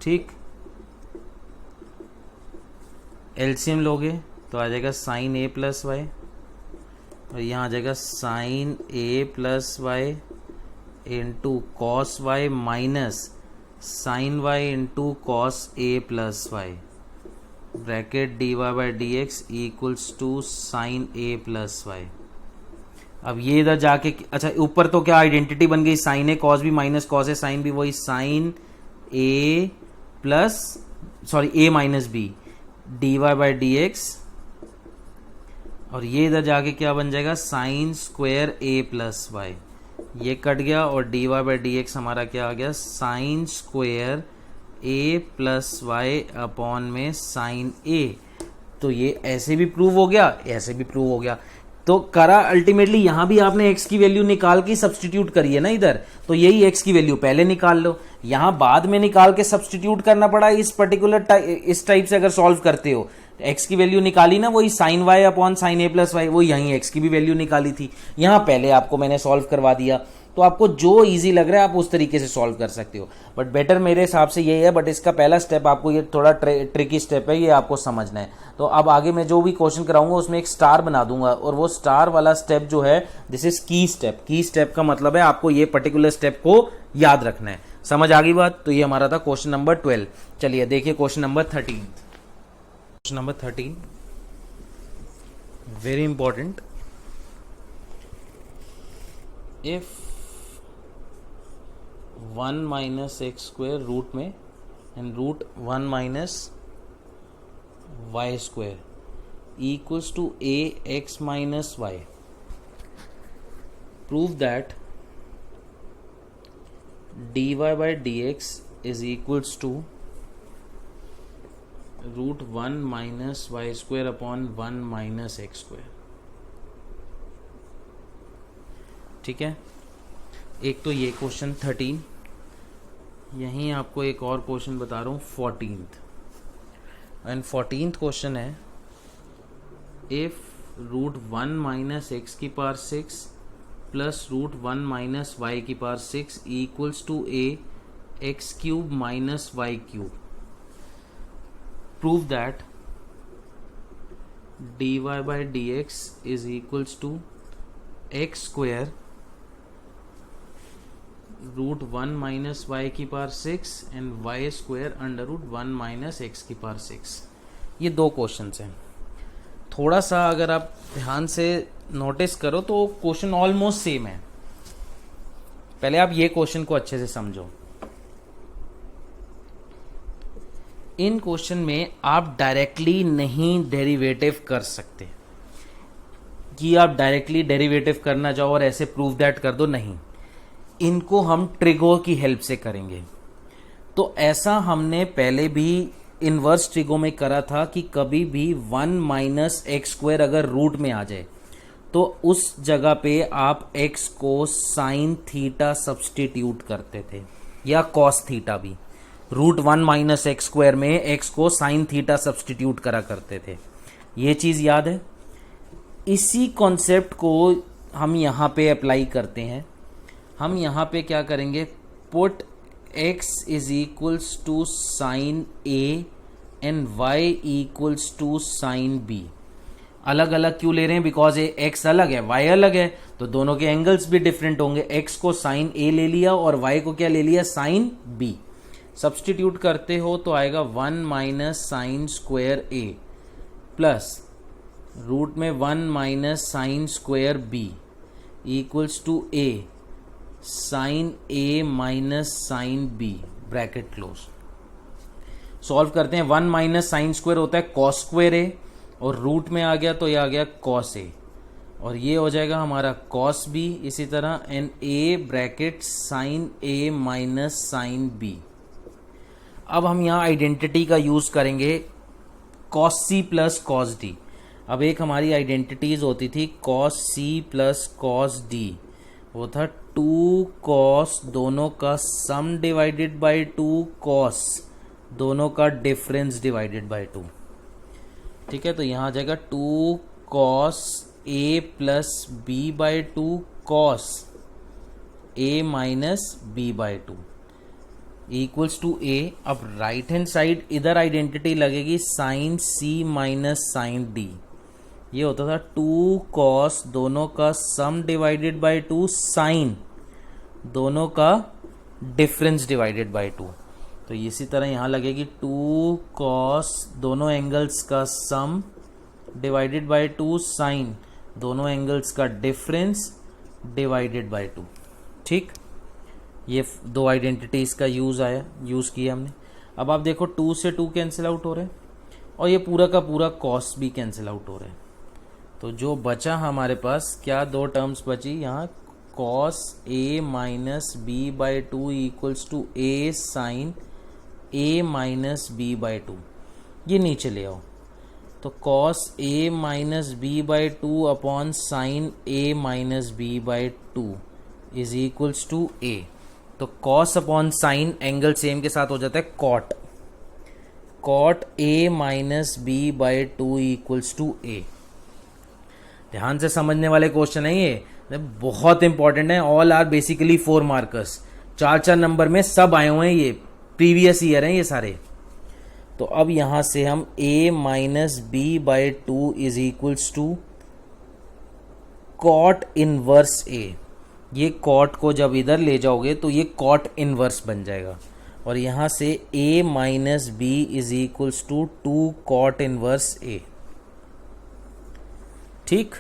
S1: ठीक, एलसीएम लोगे तो आ जाएगा साइन ए प्लस वाई, और यहाँ आ जाएगा sine a plus y into cos y minus sine y into cos a plus y, bracket d y by d x equals to sine a plus y. अब ये इधर जाके, अच्छा ऊपर तो क्या आइडेंटिटी बन गई, sine a cos b minus cos a sine b, वही sine a plus sorry a minus b d y by d x, और ये इधर जाके क्या बन जाएगा, sine square a plus y, ये कट गया और d y by d x हमारा क्या आ गया, sine square a plus y upon में साइन ए। तो ये ऐसे भी प्रूव हो गया, ऐसे भी प्रूव हो गया। तो करा अल्टीमेटली यहां भी आपने x की वैल्यू निकाल के सब्सटीट्यूट करी है ना इधर, तो यही x की वैल्यू पहले निकाल लो, यहां बाद में निकाल के सब्सटीट्यूट करना पड़ा इस पर्टिकुलर इस टाइप से अगर सॉल्व करते हो। x की वैल्यू निकाली ना, वही sign y upon sine a plus Y, वो यहीं x की भी वैल्यू निकाली थी, यहां पहले आपको मैंने सॉल्व करवा दिया। तो आपको जो इजी लग रहा है आप उस तरीके से सॉल्व कर सकते हो, बट बेटर मेरे हिसाब से यही है। बट इसका पहला स्टेप आपको, ये थोड़ा ट्रिकी स्टेप है, ये आपको समझना है। तो अब आगे मैं जो भी क्वेश्चन कराऊंगा उसमें एक स्टार बना दूंगा, और वो स्टार वाला स्टेप जो है दिस इज की स्टेप। की स्टेप का मतलब है आपको ये पर्टिकुलर स्टेप को याद रखना है। समझ आ गई बात? तो ये हमारा था क्वेश्चन नंबर 12। चलिए देखिए question number 13। Question number 13 very important. If 1 minus x square root में and root 1 minus y square equals to a x minus y, prove that d y by d x is equals to root 1 minus y square upon 1 minus x square. ठीक है, एक तो ये question 13, यहीं आपको एक और क्वेश्चन बता रहा हूँ 14th, एंड 14th क्वेश्चन है इफ रूट 1 माइनस एक्स की power 6 plus root 1 minus y की power 6 equals to a x cube minus y cube, prove that d y by d x is equals to x square root 1 minus y की power 6 and y square under root 1 minus x की power 6। ये दो questions हैं। थोड़ा सा अगर आप ध्यान से नोटिस करो तो क्वेश्चन ऑलमोस्ट सेम है। पहले आप ये क्वेश्चन को अच्छे से समझो। इन क्वेश्चन में आप डायरेक्टली नहीं डेरिवेटिव कर सकते कि आप डायरेक्टली डेरिवेटिव करना चाहो और ऐसे प्रूव दैट कर दो, नहीं। इनको हम ट्रिगो की हेल्प से करेंगे। तो ऐसा हमने पहले भी इनवर्स ट्रिगो में करा था कि कभी भी 1 माइनस एक्स स्क्वायर अगर रूट में आ जाए तो उस जगह पे आप x को साइन थीटा सब्सटीट्यूट करते थे, या कॉस थीटा भी। रूट 1 माइनस एक्स स्क्वायर में x को साइन थीटा सब्सटीट्यूट करा करते थे। ये चीज याद है? इसी कॉन्सेप्ट को हम यहाँ पे अप्लाई करते हैं। हम यहाँ पे क्या करेंगे, put x is equals to sine a and y equals to sine b। अलग अलग क्यों ले रहे हैं? बिकॉज x अलग है, y अलग है, तो दोनों के एंगल्स भी डिफरेंट होंगे। x को साइन a ले लिया और y को क्या ले लिया, साइन b। सब्सटीट्यूट करते हो तो आएगा 1 minus sine square a plus root में 1 minus sine square b equals to a sine a minus sine b, bracket close. Solve करते हैं। 1 माइनस साइन स्क्वायर होता है कॉस स्क्वायर a, और रूट में आ गया तो ये आ गया कॉस a, और ये हो जाएगा हमारा कॉस b। इसी तरह and a bracket sine a minus sine b। अब हम यहाँ आइडेंटिटी का यूज करेंगे cos c plus cos d। अब एक हमारी आइडेंटिटीज होती थी cos c plus cos d, वो था 2 कॉस दोनों का सम डिवाइडेड बाय 2 कॉस दोनों का डिफरेंस डिवाइडेड बाय 2। ठीक है, तो यहां आ जाएगा 2 cos a plus b by 2 cos a minus b by 2। Equals to a. अब राइट हैंड साइड इधर आइडेंटिटी लगेगी sine c minus sine d. ये होता था 2 कॉस दोनों का सम डिवाइडेड बाय 2 साइन दोनों का डिफरेंस डिवाइडेड बाय 2। तो इसी तरह यहां लगेगी 2 कॉस दोनों एंगल्स का सम डिवाइडेड बाय 2 साइन दोनों एंगल्स का डिफरेंस डिवाइडेड बाय 2। ठीक, ये दो आइडेंटिटीज का यूज किया हमने। अब आप देखो 2 से 2 कैंसिल आउट हो रहे हैं और ये पूरा का पूरा कॉस भी कैंसिल आउट हो रहे हैं। तो जो बचा हमारे पास क्या दो टर्म्स बची यहाँ, cos a minus b by 2 equals to a sine a minus b by 2। ये नीचे ले आओ तो cos a minus b by 2 upon sine a minus b by 2 is equals to a. तो cos upon sine angle same के साथ हो जाता है cot. Cot a minus b by 2 equals to a. ध्यान से समझने वाले क्वेश्चन है ये, बहुत इंपॉर्टेंट है। All are basically 4 markers, 4 number में सब आए हुए हैं, ये प्रीवियस ईयर हैं ये सारे। तो अब यहां से हम a minus b by 2 is equals to cot inverse a। ये कॉट को जब इधर ले जाओगे तो ये कॉट इनवर्स बन जाएगा और यहां से a minus b is equals to 2 cot inverse a। ठीक,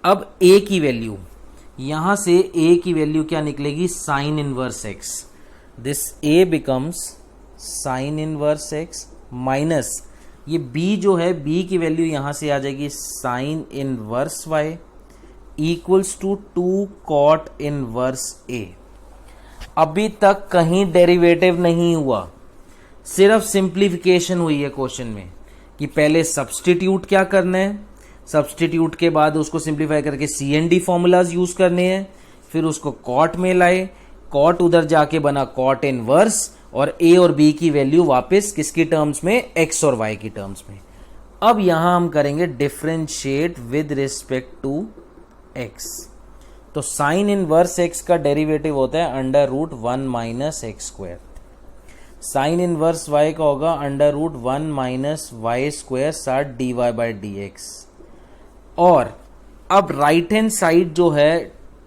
S1: अब a की वैल्यू, यहां से a की वैल्यू क्या निकलेगी, sign inverse x। This a becomes sign inverse x minus ये b जो है, b की वैल्यू यहां से आ जाएगी sine inverse y equals to 2 cot inverse a। अभी तक कहीं डेरिवेटिव नहीं हुआ, सिर्फ सिंप्लीफिकेशन हुई है क्वेश्चन में कि पहले सब्स्टिट्यूट क्या करना है, सब्स्टिट्यूट के बाद उसको सिंप्लीफाई करके c and d formulas use करने हैं, फिर उसको कॉट में लाए, कॉट उधर जाके बना कॉट इनवर्स और ए और बी की वैल्यू वापस किसकी टर्म्स में, एक्स और वाई की टर्म्स में। अब यहां हम करेंगे differentiate with respect to x. तो साइन इनवर्स एक्स का डेरिवेटिव होता है under root 1 minus x square. Sine inverse y का होगा under root 1 minus y square साथ d y by d x. और अब राइट हैंड साइड जो है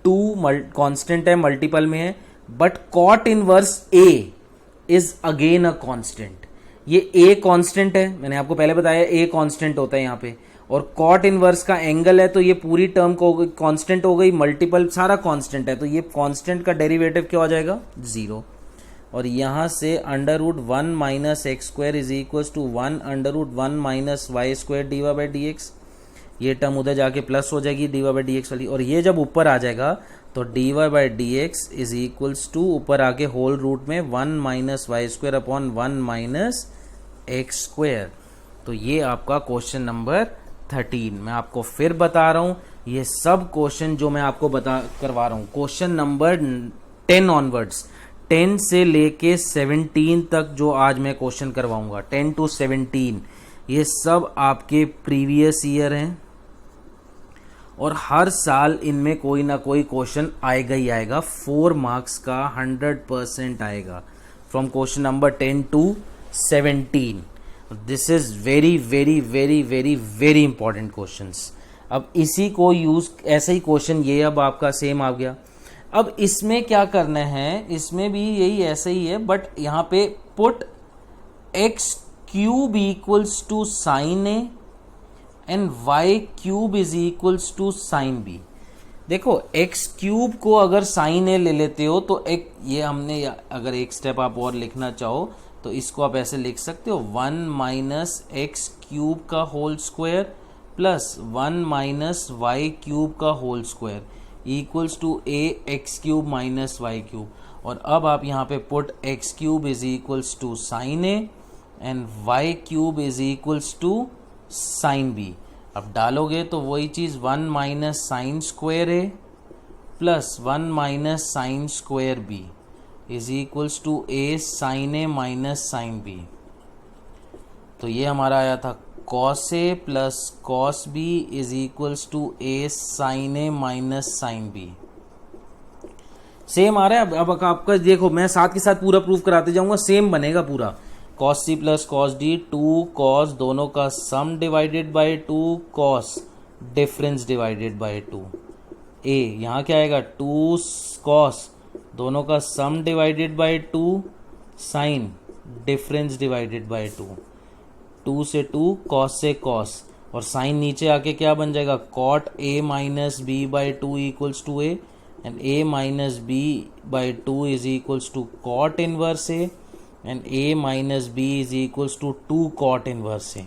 S1: 2 कांस्टेंट है, मल्टीपल में है, but cot inverse a is again a constant. ये a कांस्टेंट है, मैंने आपको पहले बताया a कांस्टेंट होता है यहाँ पे, और कॉट इनवर्स का एंगल है तो ये पूरी टर्म को कांस्टेंट हो गई, मल्टीपल सारा कांस्टेंट है, तो ये कांस्टेंट का डेरिवेटिव क्या हो जाएगा, 0। और यहां से under root 1 minus x square is equal to 1 under root 1 minus y square d y by d x. ये टर्म उधर जाके प्लस हो जाएगी d y by d x वाली, और ये जब ऊपर आ जाएगा तो d y by d x is equals to ऊपर आके होल रूट में 1 minus y square upon 1 minus x square. तो ये आपका क्वेश्चन नंबर 13। मैं आपको फिर बता रहा हूं, ये सब क्वेश्चन जो मैं आपको करवा रहा हूं, क्वेश्चन नंबर 10 ऑनवर्ड्स, 10 से लेके 17 तक जो आज मैं क्वेश्चन करवाऊंगा, 10 to 17, ये सब आपके प्रीवियस ईयर हैं और हर साल इनमें कोई ना कोई क्वेश्चन आएगा ही आएगा। 4 मार्क्स का 100% आएगा from question number 10 to 17। This is very very very very very important questions. अब इसी को यूज, ऐसा ही क्वेश्चन ये अब आपका सेम आ गया। अब इसमें क्या करना है, इसमें भी यही ऐसा ही है, बट यहां पे put x cube equals to sine a and y cube is equals to sine b. देखो एक्स क्यूब को अगर साइन ए ले लेते हो तो एक ये हमने, अगर एक स्टेप आप और लिखना चाहो तो इसको आप ऐसे लिख सकते हो 1 माइनस एक्स क्यूब का whole square plus 1 minus y cube का whole square equals to a x cube minus y cube. और अब आप यहाँ पे put x cube is equals to sine a and y cube is equals to sine b. अब डालोगे तो वही चीज 1 minus sine square a plus 1 minus sine square b is equals to a sine a minus sine b. तो ये हमारा आया था cos a plus cos b is equals to a sine a minus sine b. Same आ रहा है। अब आपका देखो, मैं साथ के साथ पूरा प्रूफ कराते जाऊंगा, सेम बनेगा पूरा। Cos c plus cos d, 2 cos दोनों का sum divided by 2 cos difference divided by 2 a. यहाँ क्या आएगा 2 कॉस दोनों का sum divided by 2 sine difference divided by 2। 2 से 2 कॉस से कॉस, और साइन नीचे आके क्या बन जाएगा cot a minus b by 2 equals to a, and a minus b by 2 is equals to cot inverse a, and a minus b is equals to 2 cot inverse a.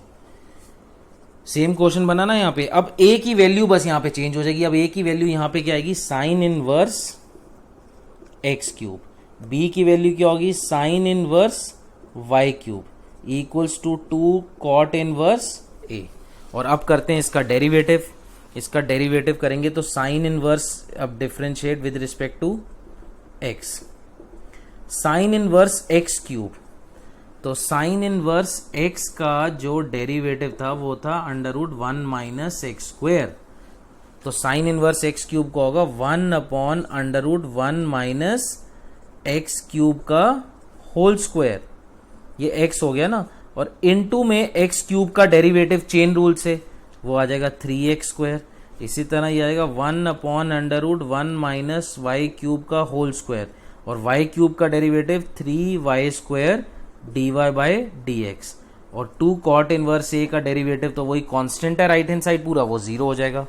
S1: Same question बना ना यहाँ पे। अब ए की value बस यहाँ पे change हो जाएगी। अब ए की वैल्यू यहाँ पे क्या आएगी sine inverse x cube, b की वैल्यू क्या होगी sine inverse y cube equals to 2 cot inverse a. और अब करते हैं इसका डेरिवेटिव। इसका डेरिवेटिव करेंगे तो साइन इनवर्स, अब differentiate with respect to x, sine inverse x cube. तो साइन इनवर्स एक्स का जो डेरिवेटिव था वो था under root 1 minus x square. तो साइन इनवर्स एक्स क्यूब का होगा 1 upon under root 1 minus x cube का होल स्क्वायर, ये एक्स हो गया ना, और इनटू में एक्स क्यूब का डेरिवेटिव चेन रूल से वो आ जाएगा 3x स्क्वायर। इसी तरह ये आएगा 1 upon under root 1 minus y cube का होल स्क्वायर, और वाई क्यूब का derivative 3y square dy by d x, और 2 कॉट इनवर्स ए का डेरिवेटिव तो वही कांस्टेंट है राइट हैंड साइड पूरा, वो 0 हो जाएगा।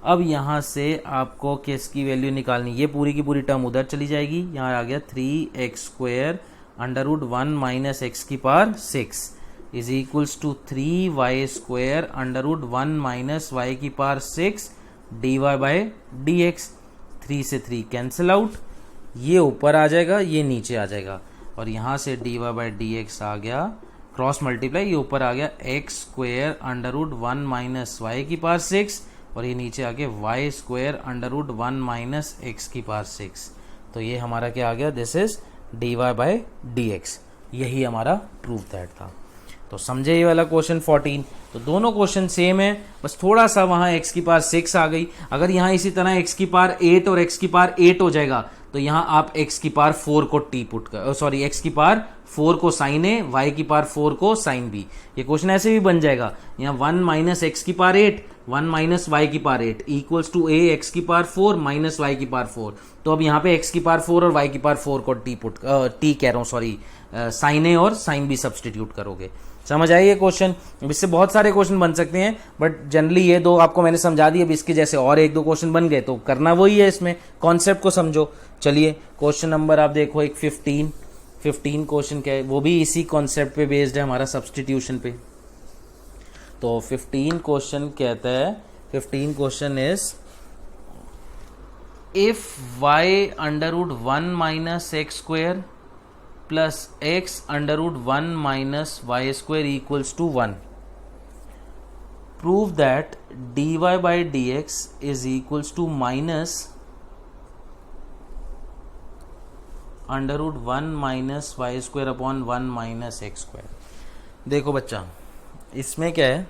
S1: अब यहां से आपको किसकी वैल्यू निकालनी, ये पूरी की पूरी टर्म उधर चली जाएगी। यहां आ गया 3x square under root 1 minus x की power 6 is equals to 3y square under root 1 minus y की power 6 dy by d x. 3 से 3 कैंसिल आउट, ये ऊपर आ जाएगा, ये नीचे आ जाएगा, और यहां से dy बाई डी एक्स आ गया क्रॉस मल्टीप्लाई, ये ऊपर आ गया x square under root 1 minus y की पावर 6, और ये नीचे आके y square under root 1 minus x की पावर 6। तो ये हमारा क्या आ गया, this is dy by d x. यही हमारा प्रूफ दैट था। तो समझे ये वाला क्वेश्चन 14। तो दोनों क्वेश्चन सेम है, बस थोड़ा सा वहां x की पावर 6 आ गई। अगर यहां इसी तरह x की पावर 8 और x की पावर 8 हो जाएगा तो यहां आप x की पावर 4 को t पुट कर, सॉरी x की पावर 4 को साइन ए, y की पावर 4 को साइन बी। ये क्वेश्चन ऐसे भी बन जाएगा। यहाँ 1 माइनस एक्स की पावर 8 1 माइनस वाई की power 8 equals to a x की पावर 4 माइनस वाई की पावर 4। तो अब यहाँ पे x की पावर 4 और y की पावर 4 को t कह रहा हूँ, सॉरी साइन ए और साइन बी सब्सटीट्यूट करोगे। समझ आए ये क्वेश्चन? इससे बहुत सारे क्वेश्चन बन सकते हैं, बट जनरली ये दो आपको मैंने समझा दिए। अब इसके जैसे और एक दो क्वेश्चन बन गए तो करना वही है, इसमें कॉन्सेप्ट को समझो। चलिए क्वेश्चन नंबर आप देखो, एक 15 क्वेश्चन क्या है, वो भी इसी कॉन्सेप्ट पे बेस्ड है हमारा, सब्सटीट्यूशन पे। तो 15 क्वेश्चन कहता है, 15 question is if y under root 1 minus x square plus x under root 1 minus y square equals to 1, prove that dy by d x is equals to minus under root 1 minus y square upon 1 minus x square. देखो बच्चा, इसमें क्या है,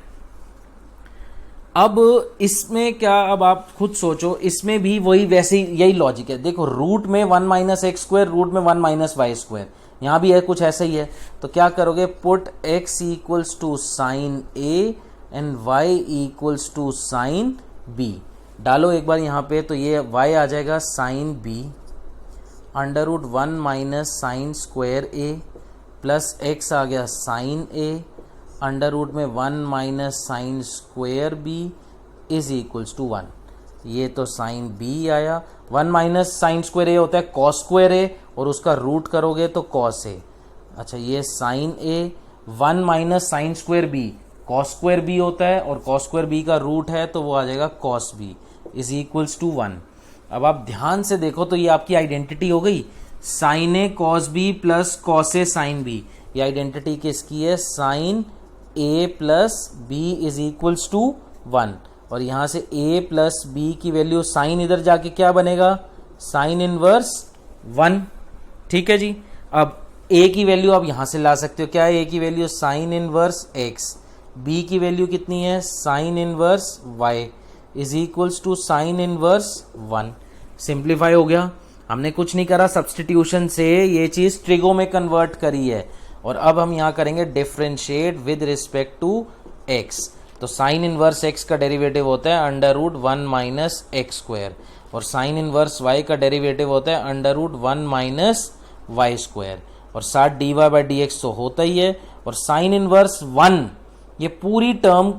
S1: अब इसमें क्या, अब आप खुद सोचो, इसमें भी वही वैसे यही लॉजिक है। देखो रूट में 1 माइनस एक्स स्क्वायर, रूट में 1 माइनस वाई स्क्वायर, यहां भी है कुछ ऐसा ही है। तो क्या करोगे, put x equals to sine a and y equals to sine b. डालो एक बार यहां पे, तो ये y आ जाएगा sine b under root 1 minus sine square a plus x आ गया साइन ए अंडर रूट में 1 minus sine square b is equals to 1। ये तो साइन बी आया। 1 माइनस साइन स्क्वायर ए होता है कॉस स्क्वायर ए, और उसका रूट करोगे तो कॉस ए। अच्छा, ये sine a, 1 minus sine square b cos square b होता है, और कॉस स्क्वायर बी का रूट है तो वो आ जाएगा cos b is equals to 1। अब आप ध्यान से देखो तो ये आपकी आइडेंटिटी हो गई, sine a cos b plus cos a sine b. ये आइडेंटिटी किसकी है, sine a plus b is equals to 1, और यहां से a प्लस बी की वैल्यू साइन इधर जाके क्या बनेगा, साइन इनवर्स 1। ठीक है जी। अब a की वैल्यू आप यहां से ला सकते हो, क्या है a की value, sine inverse x, b की वैल्यू कितनी है, sine inverse y is equals to sine inverse 1। Simplify हो गया। हमने कुछ नहीं करा, सब्सटीट्यूशन से ये चीज ट्रिगो में कन्वर्ट करी है। और अब हम यहां करेंगे differentiate with respect to x. तो साइन इनवर्स एक्स का डेरिवेटिव होता है under root 1 minus x square, और साइन इनवर्स वाई का डेरिवेटिव होता है under root 1 minus y square, और साथ d y by d x तो होता ही है। और साइन इनवर्स 1, ये पूरी टर्म,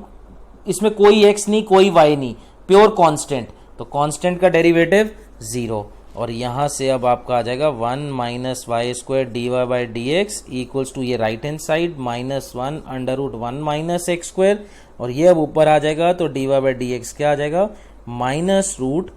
S1: इसमें कोई एक्स नहीं कोई वाई नहीं, प्योर कांस्टेंट, तो कांस्टेंट का डेरिवेटिव 0। और यहां से अब आपका आ जाएगा 1 minus y square d y by d x equals to ये right hand side minus 1 under root 1 minus x square, और ये अब ऊपर आ जाएगा तो d y by d x क्या आ जाएगा, minus root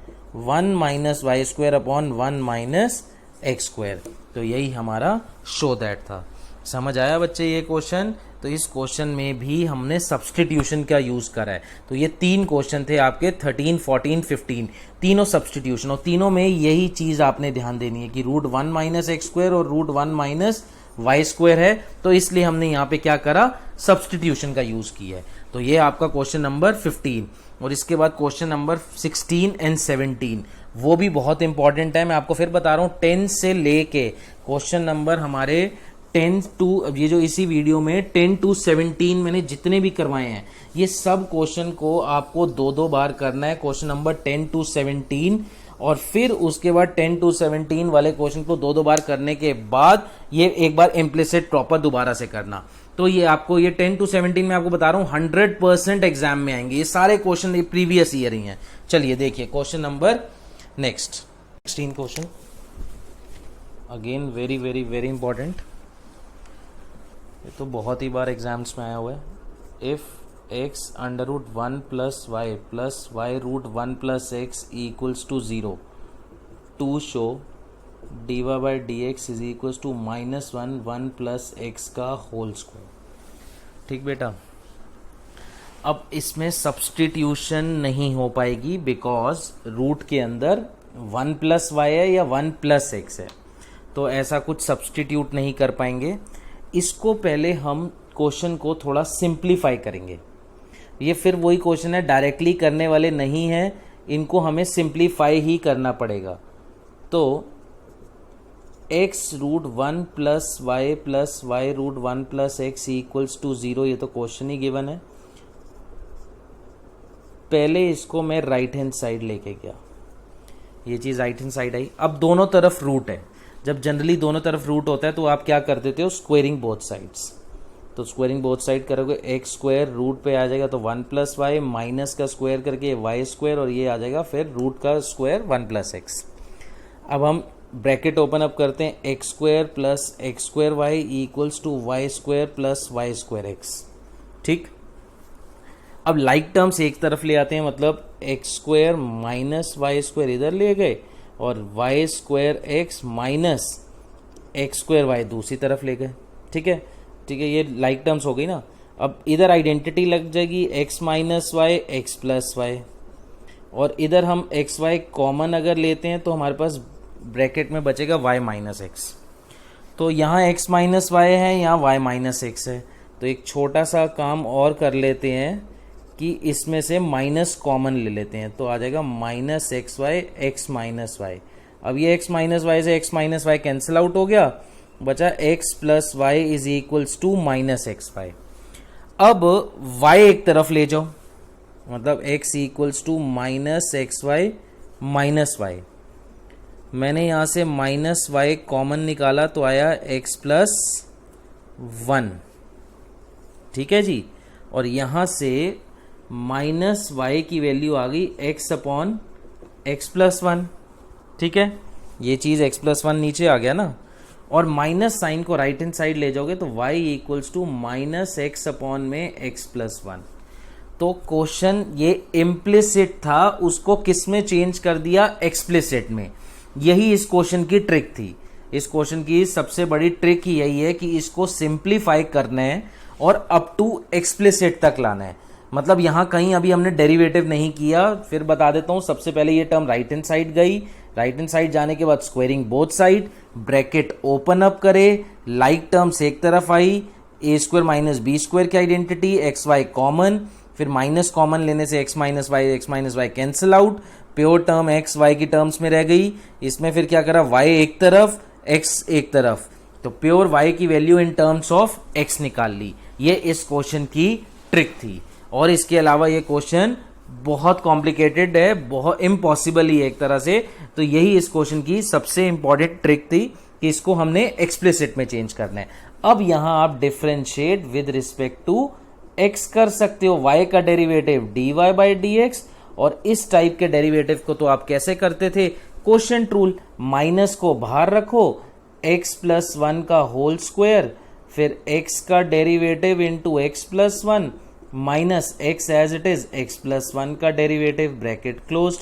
S1: 1 minus y square upon 1 minus x square. तो यही हमारा शो दैट था। समझ आया बच्चे ये क्वेश्चन? तो इस क्वेश्चन में भी हमने सब्सटीट्यूशन का यूज करा है। तो ये 3 क्वेश्चन थे आपके 13, 14, 15, तीनों सब्सटीट्यूशन, और तीनों में यही चीज आपने ध्यान देनी है कि रूट 1 माइनस एक्स स्क्वायर और रूट 1 माइनस वाई स्क्वायर है, तो इसलिए हमने यहाँ पे क्या करा, सब्सटीट्यूशन का यूज किया है। तो ये आपका क्वेश्चन नंबर 15। और इसके बाद क्वेश्चन नंबर 16 एंड 17, वो भी बहुत इंपॉर्टेंट है। मैं आपको फिर बता रहा हूँ 10 से लेके क्वेश्चन नंबर हमारे 10 टू, ये जो इसी वीडियो में 10 टू 17 मैंने जितने भी करवाए हैं, ये सब क्वेश्चन को आपको 2-2 बार करना है, क्वेश्चन नंबर 10 टू 17। और फिर उसके बाद 10 टू 17 वाले क्वेश्चन को 2-2 बार करने के बाद ये एक बार इम्प्लिसिट प्रॉपर दोबारा से करना। तो ये आपको ये 10 टू 17 में आपको बता रहा हूं 100% एग्जाम में आएंगे ये सारे क्वेश्चन, ये प्रीवियस ईयर ही हैं। चलिए देखिए question number next 16 question, again very very very important, ये तो बहुत ही बार एग्जाम्स में आया हुआ है। If x under root 1 plus y root 1 plus x equals to 0 to show d y by d x is equals to -1 plus x का whole square. ठीक बेटा, अब इसमें सब्सटीट्यूशन नहीं हो पाएगी बिकॉज रूट के अंदर 1 प्लस वाई है या 1 प्लस एक्स है, तो ऐसा कुछ सब्सटीट्यूट नहीं कर पाएंगे। इसको पहले हम क्वेश्चन को थोड़ा सिंप्लीफाई करेंगे। ये फिर वही क्वेश्चन है, डायरेक्टली करने वाले नहीं हैं, इनको हमें सिंप्लीफाई ही करना पड़ेगा। तो x root 1 plus y root 1 plus x equals to 0, ये तो क्वेश्चन ही गिवन है। पहले इसको मैं राइट हैंड साइड लेके गया, ये चीज राइट हैंड साइड आई। अब दोनों तरफ रूट है, जब जनरली दोनों तरफ रूट होता है तो आप क्या कर देते हो, स्क्वेयरिंग बोथ साइड्स। तो स्क्वेयरिंग बोथ साइड करोगे, एक्स स्क्वायर रूट पे आ जाएगा तो 1 प्लस वाई, माइनस का स्क्वायर करके वाई स्क्वायर, और ये आ जाएगा फिर रूट का स्क्वायर 1 प्लस एक्स। अब हम ब्रैकेट ओपन अप करते हैं, x square plus x square y equals to y square plus y square x. ठीक, अब लाइक टर्म्स एक तरफ ले आते हैं, मतलब x square minus y square इधर ले गए और y square x minus x square y दूसरी तरफ ले गए। ठीक है, ठीक है, ये लाइक टर्म्स हो गई ना। अब इधर आइडेंटिटी लग जाएगी, x minus y x plus y, और इधर हम एक्स वाई कॉमन अगर लेते हैं तो हमारे पास ब्रैकेट में बचेगा वाई माइनस एक्स। तो यहाँ एक्स माइनस वाई है, यहाँ वाई माइनस एक्स है। तो एक छोटा सा काम और कर लेते हैं कि इसमें से माइनस कॉमन ले लेते हैं, तो आ जाएगा minus x y x minus y. अब ये एक्स माइनस वाई से x minus y cancel out हो गया, बचा x plus y is equals to minus x y. अब वाई एक तरफ ले जाओ, मतलब x equals to minus x y minus y. मैंने यहां से माइनस वाई कॉमन निकाला तो आया एक्स प्लस 1। ठीक है जी, और यहां से माइनस वाई की वैल्यू आ गई एक्स अपॉन एक्स प्लस 1। ठीक है, ये चीज एक्स प्लस 1 नीचे आ गया ना, और माइनस साइन को राइट हैंड साइड ले जाओगे तो y equals to minus x upon में एक्स प्लस 1। तो क्वेश्चन ये इम्प्लिसिट था, उसको किस में चेंज कर दिया, एक्सप्लिसिट में। यही इस क्वेश्चन की ट्रिक थी। इस क्वेश्चन की सबसे बड़ी ट्रिक ही यही है कि इसको सिंप्लीफाई करना है और अप टू एक्सप्लिसिट तक लाना है। मतलब यहां कहीं अभी हमने डेरिवेटिव नहीं किया। फिर बता देता हूं, सबसे पहले ये टर्म राइट हैंड साइड गई, राइट हैंड साइड जाने के बाद squaring both side, bracket open up करे, लाइक टर्म्स एक तरफ आई, a square minus b square की आइडेंटिटी, एक्स वाई कॉमन, फिर माइनस कॉमन लेने से x minus y cancel out, pure term x y की टर्म्स में रह गई, इसमें फिर क्या करा, वाई एक तरफ एक्स एक तरफ, तो प्योर वाई की value in terms of x निकाल ली। ये इस क्वेश्चन की ट्रिक थी। और इसके अलावा ये क्वेश्चन बहुत कॉम्प्लिकेटेड है, बहुत इम्पॉसिबल ही एक तरह से। तो यही इस क्वेश्चन की सबसे इंपॉर्टेंट ट्रिक थी कि इसको हमने एक्सप्लिसिट में चेंज करना है। अब यहां आप differentiate with respect to x कर सकते हो, वाई का derivative dy by d x, और इस टाइप के डेरिवेटिव को तो आप कैसे करते थे, क्वोशिएंट रूल, माइनस को बाहर रखो, x प्लस वन का होल स्क्वायर, फिर x का derivative into x plus one minus x as it is, x plus one का डेरिवेटिव ब्रैकेट क्लोज्ड।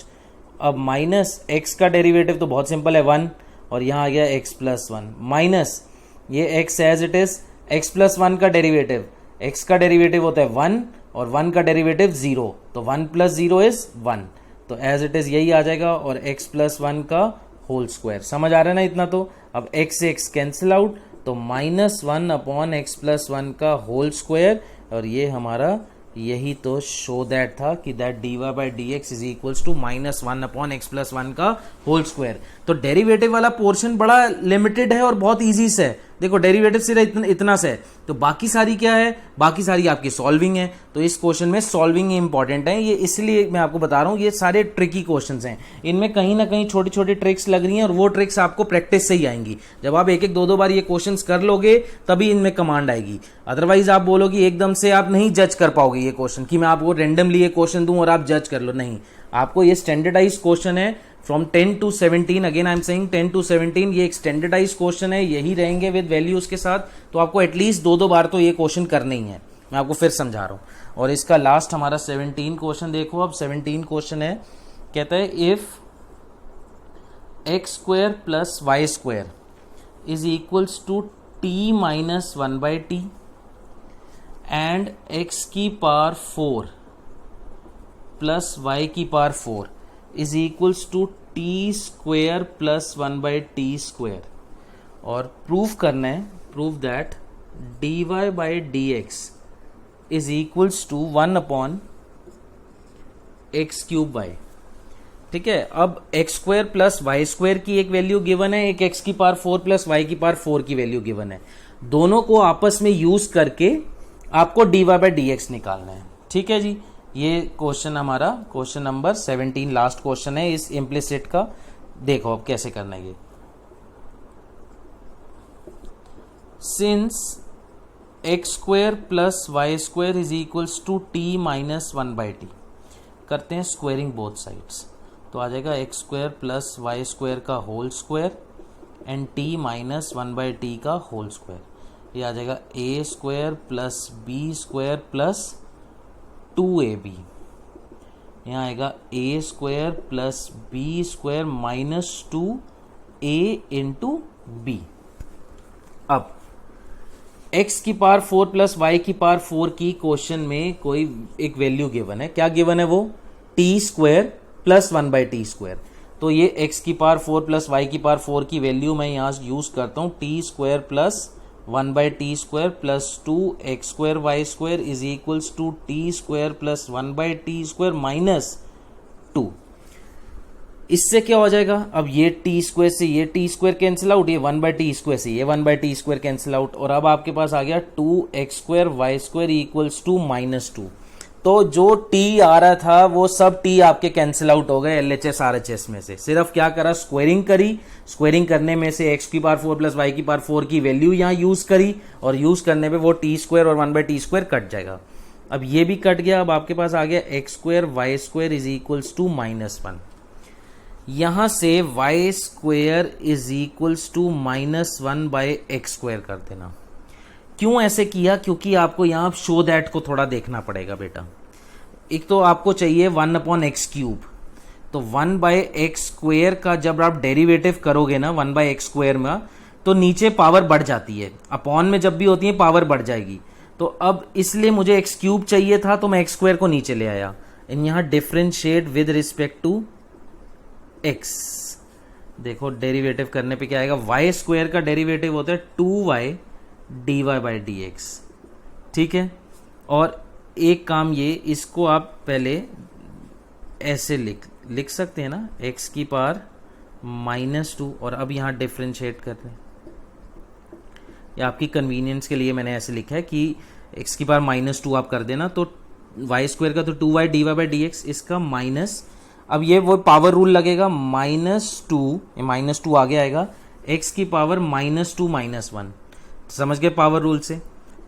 S1: अब माइनस x का डेरिवेटिव तो बहुत सिंपल है 1, और यहां आ गया x प्लस वन माइनस ये x as it is, x plus one का डेरिवेटिव, x का डेरिवेटिव होता है 1 और 1 का डेरिवेटिव 0, तो 1 प्लस 0 इज 1, तो एज इट इज यही आ जाएगा, और x प्लस वन का होल स्क्वायर। समझ आ रहा है ना इतना? तो अब x से x कैंसिल आउट, तो minus one upon x plus one का होल स्क्वायर, और ये हमारा यही तो शो दैट था कि that dy by d x is equals to minus one upon x plus one का होल स्क्वायर। तो डेरिवेटिव वाला पोर्शन बड़ा लिमिटेड है और बहुत इजी से है। देखो डेरिवेटिव सिर्फ इतना से है, तो बाकी सारी क्या है, बाकी सारी आपकी सॉल्विंग है। तो इस क्वेश्चन में सॉल्विंग इंपॉर्टेंट है, ये इसलिए मैं आपको बता रहा हूँ, ये सारे ट्रिकी क्वेश्चंस हैं, इनमें कहीं ना कहीं छोटी छोटी ट्रिक्स लग रही हैं, और वो ट्रिक्स आपको प्रैक्टिस से ही आएंगी। जब आप एक एक दो दो बार ये क्वेश्चंस कर लोगे तभी इनमें कमांड आएगी, अदरवाइज आप बोलोगे एकदम से आप नहीं जज कर पाओगे ये क्वेश्चन, कि मैं आपको रेंडमली ये क्वेश्चन दूं और आप जज कर लो, नहीं। आपको ये स्टैंडर्डाइज क्वेश्चन है from 10 to 17, again I am saying 10 to 17, ये एक स्टैंडर्डाइज क्वेश्चन है, यही रहेंगे विद वैल्यूज के साथ। तो आपको एटलीस्ट दो दो बार तो ये क्वेश्चन करने ही है, मैं आपको फिर समझा रहा हूं। और इसका लास्ट हमारा 17 क्वेश्चन देखो। अब 17 क्वेश्चन है, कहता है if x square plus y square is equals to t minus one by t and x की पावर 4 प्लस वाई की power 4 is equals to t square plus one by t square, और prove करना है, prove that d y by d x is equals to 1 upon x cube y. ठीक है, अब x square plus y square की एक value given है, एक एक्स की पावर 4 प्लस वाई की पावर 4 की वैल्यू गिवन है, दोनों को आपस में यूज करके आपको d y by d x निकालना है। ठीक है जी, ये क्वेश्चन हमारा क्वेश्चन नंबर 17 लास्ट क्वेश्चन है इस इम्प्लिसिट का। देखो अब कैसे करना है ये। Since x square plus y square is equals to t minus one by t, करते हैं स्क्वायरिंग बोथ साइड्स, तो आ जाएगा x square plus y square का whole square and t minus one by t का होल स्क्वायर, ये आ जाएगा a square plus b square plus 2ab, यहाँ आएगा a square plus b square minus 2a into b. अब x की power 4 plus y की पावर 4 की क्वेश्चन में कोई एक वैल्यू गिवन है, क्या गिवन है वो, t square plus one by t square. तो ये x की पावर 4 प्लस वाई की पावर 4 की वैल्यू मैं यहाँ यूज करता हूँ, t square plus one by t square plus 2 x square y square is equals to t square plus one by t square minus 2। इससे क्या हो जाएगा, अब ये टी स्क्वायर से ये टी स्क्वायर कैंसिल आउट, ये वन बाई टी स्क्वायर से ये one by t square cancel out, और अब आपके पास आ गया 2 x square y square equals to minus 2। तो जो टी आ रहा था वो सब टी आपके कैंसिल आउट हो गए एलएचएस आरएचएस में से, सिर्फ क्या करा, स्क्वायरिंग करी, स्क्वायरिंग करने में से एक्स की पावर 4 प्लस वाई की पावर 4 की वैल्यू यहाँ यूज करी, और यूज करने पे वो टी स्क्वायर और one by t square cut जाएगा। अब ये भी कट गया, अब आपके पास आ गया x square y square is equals to minus 1, यहां से y square is equals to minus 1 by x square कर देना। क्यों ऐसे किया, क्योंकि आपको यहाँ शो दैट को थोड़ा देखना पड़ेगा बेटा। एक तो आपको चाहिए 1 अपॉन एक्स क्यूब, तो 1 बाई एक्स स्क्वायर का जब आप डेरिवेटिव करोगे ना 1 बाई एक्स स्क्वायर में, तो नीचे पावर बढ़ जाती है, अपॉन में जब भी होती है पावर बढ़ जाएगी। तो अब इसलिए मुझे एक्स क्यूब चाहिए था, तो मैं एक्स स्क्वायर को नीचे ले आया, इन यहाँ differentiate with respect to x. देखो डेरिवेटिव करने पे क्या आएगा, वाई स्क्वायर का डेरिवेटिव होता है 2y dy by d x. ठीक है, और एक काम ये, इसको आप पहले ऐसे लिख सकते हैं ना x की पावर -2 और अब यहाँ डिफ्रेंशिएट कर रहे हैं। ये आपकी कन्वीनियंस के लिए मैंने ऐसे लिखा है कि x की पावर -2 आप कर देना तो वाई स्क्वायर का तो 2y dy/dx इसका माइनस, अब ये वो पावर रूल लगेगा -2, ये -2 आगे आएगा, x की पावर -2 -1, समझ गए पावर रूल से।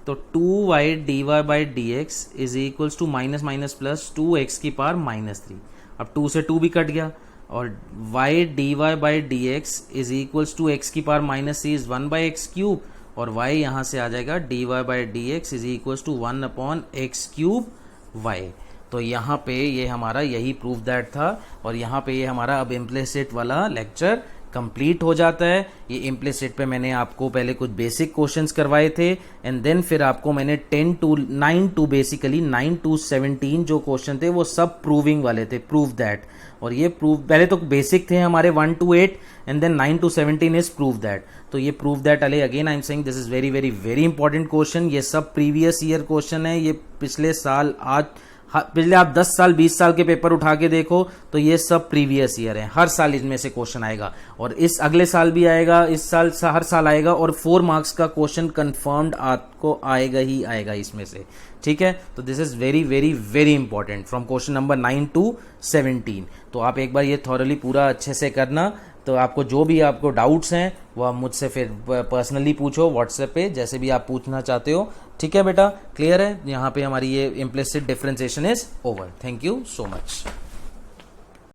S1: तो 2y dy/dx is equals to minus minus plus 2x की पावर -3। अब 2 से 2 भी कट गया और y dy/dx is equals to x की पावर -3 इज 1/x³ और y यहाँ से आ जाएगा dy/dx is equals to 1/x³ y। तो यहाँ पे ये हमारा यही प्रूफ दैट था और यहाँ पे ये हमारा अब इम्प्लिसिट वाला लेक्चर कंप्लीट हो जाता है। ये इम्प्लिसिट पे मैंने आपको पहले कुछ बेसिक क्वेश्चंस करवाए थे एंड देन फिर आपको मैंने 10 to 9 to बेसिकली 9 to 17 जो क्वेश्चन थे वो सब प्रूविंग वाले थे, प्रूफ दैट। और ये प्रूफ पहले तो बेसिक थे हमारे 1 to 8 and then 9 to 17 is proof that. तो ये प्रूफ दैट अले again I am saying this is very very very important question. ये सब प्रीवियस ईयर क्वेश्चन है, ये पिछले साल पिछले आप 10 साल 20 साल के पेपर उठा के देखो तो ये सब प्रीवियस ईयर है, हर साल इनमें से क्वेश्चन आएगा और इस अगले साल भी आएगा, इस साल हर साल आएगा और 4 मार्क्स का क्वेश्चन कंफर्म्ड आपको आएगा ही आएगा इसमें से, ठीक है। तो this is very very very important from question number 9 to 17। तो आप एक बार ये थॉरली पूरा अच्छे से करना। तो आपको जो भी आपको डाउट्स हैं वो आप मुझसे फिर पर्सनली पूछो व्हाट्सएप पे, जैसे भी आप पूछना चाहते हो, ठीक है बेटा। क्लियर है, यहाँ पे हमारी ये implicit differentiation is over. Thank you so much.